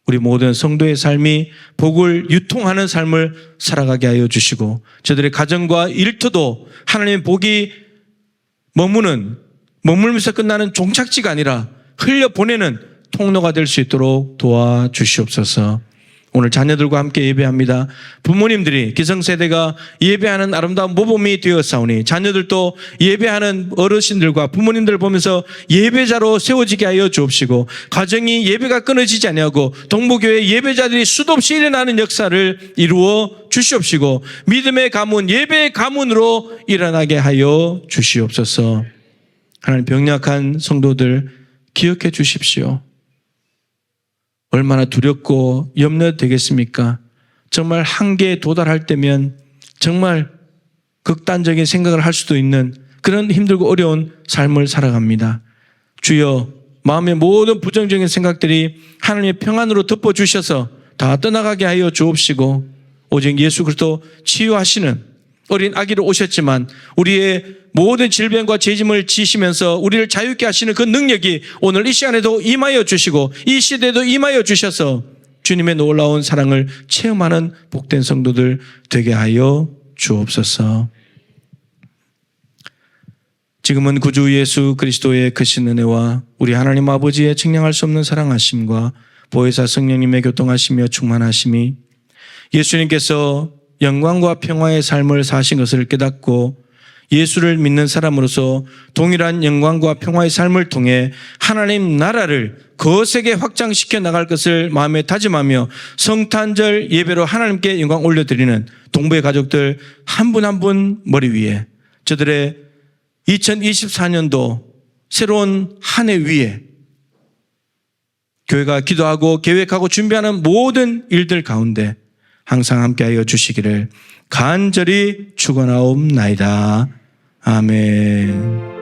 우리 모든 성도의 삶이 복을 유통하는 삶을 살아가게 하여 주시고 저들의 가정과 일터도 하나님의 복이 머물면서 끝나는 종착지가 아니라 흘려보내는 통로가 될 수 있도록 도와주시옵소서. 오늘 자녀들과 함께 예배합니다. 부모님들이 기성세대가 예배하는 아름다운 모범이 되었사오니 자녀들도 예배하는 어르신들과 부모님들을 보면서 예배자로 세워지게 하여 주옵시고 가정이 예배가 끊어지지 아니하고 동부교회 예배자들이 수도 없이 일어나는 역사를 이루어 주시옵시고 믿음의 가문, 예배의 가문으로 일어나게 하여 주시옵소서. 하나님, 병약한 성도들, 기억해 주십시오. 얼마나 두렵고 염려되겠습니까? 정말 한계에 도달할 때면 정말 극단적인 생각을 할 수도 있는 그런 힘들고 어려운 삶을 살아갑니다. 주여, 마음의 모든 부정적인 생각들이 하나님의 평안으로 덮어주셔서 다 떠나가게 하여 주옵시고, 오직 예수 그리스도 치유하시는 어린 아기로 오셨지만 우리의 모든 질병과 죄짐을 지시면서 우리를 자유케 하시는 그 능력이 오늘 이 시간에도 임하여 주시고 이 시대에도 임하여 주셔서 주님의 놀라운 사랑을 체험하는 복된 성도들 되게 하여 주옵소서. 지금은 구주 예수 그리스도의 크신 은혜와 우리 하나님 아버지의 측량할 수 없는 사랑하심과 보혜사 성령님의 교통하시며 충만하심이 예수님께서 영광과 평화의 삶을 사신 것을 깨닫고 예수를 믿는 사람으로서 동일한 영광과 평화의 삶을 통해 하나님 나라를 거세게 확장시켜 나갈 것을 마음에 다짐하며 성탄절 예배로 하나님께 영광 올려드리는 동부의 가족들 한 분 한 분 머리 위에 저들의 2024년도 새로운 한 해 위에 교회가 기도하고 계획하고 준비하는 모든 일들 가운데 항상 함께하여 주시기를 간절히 축원하옵나이다. 아멘.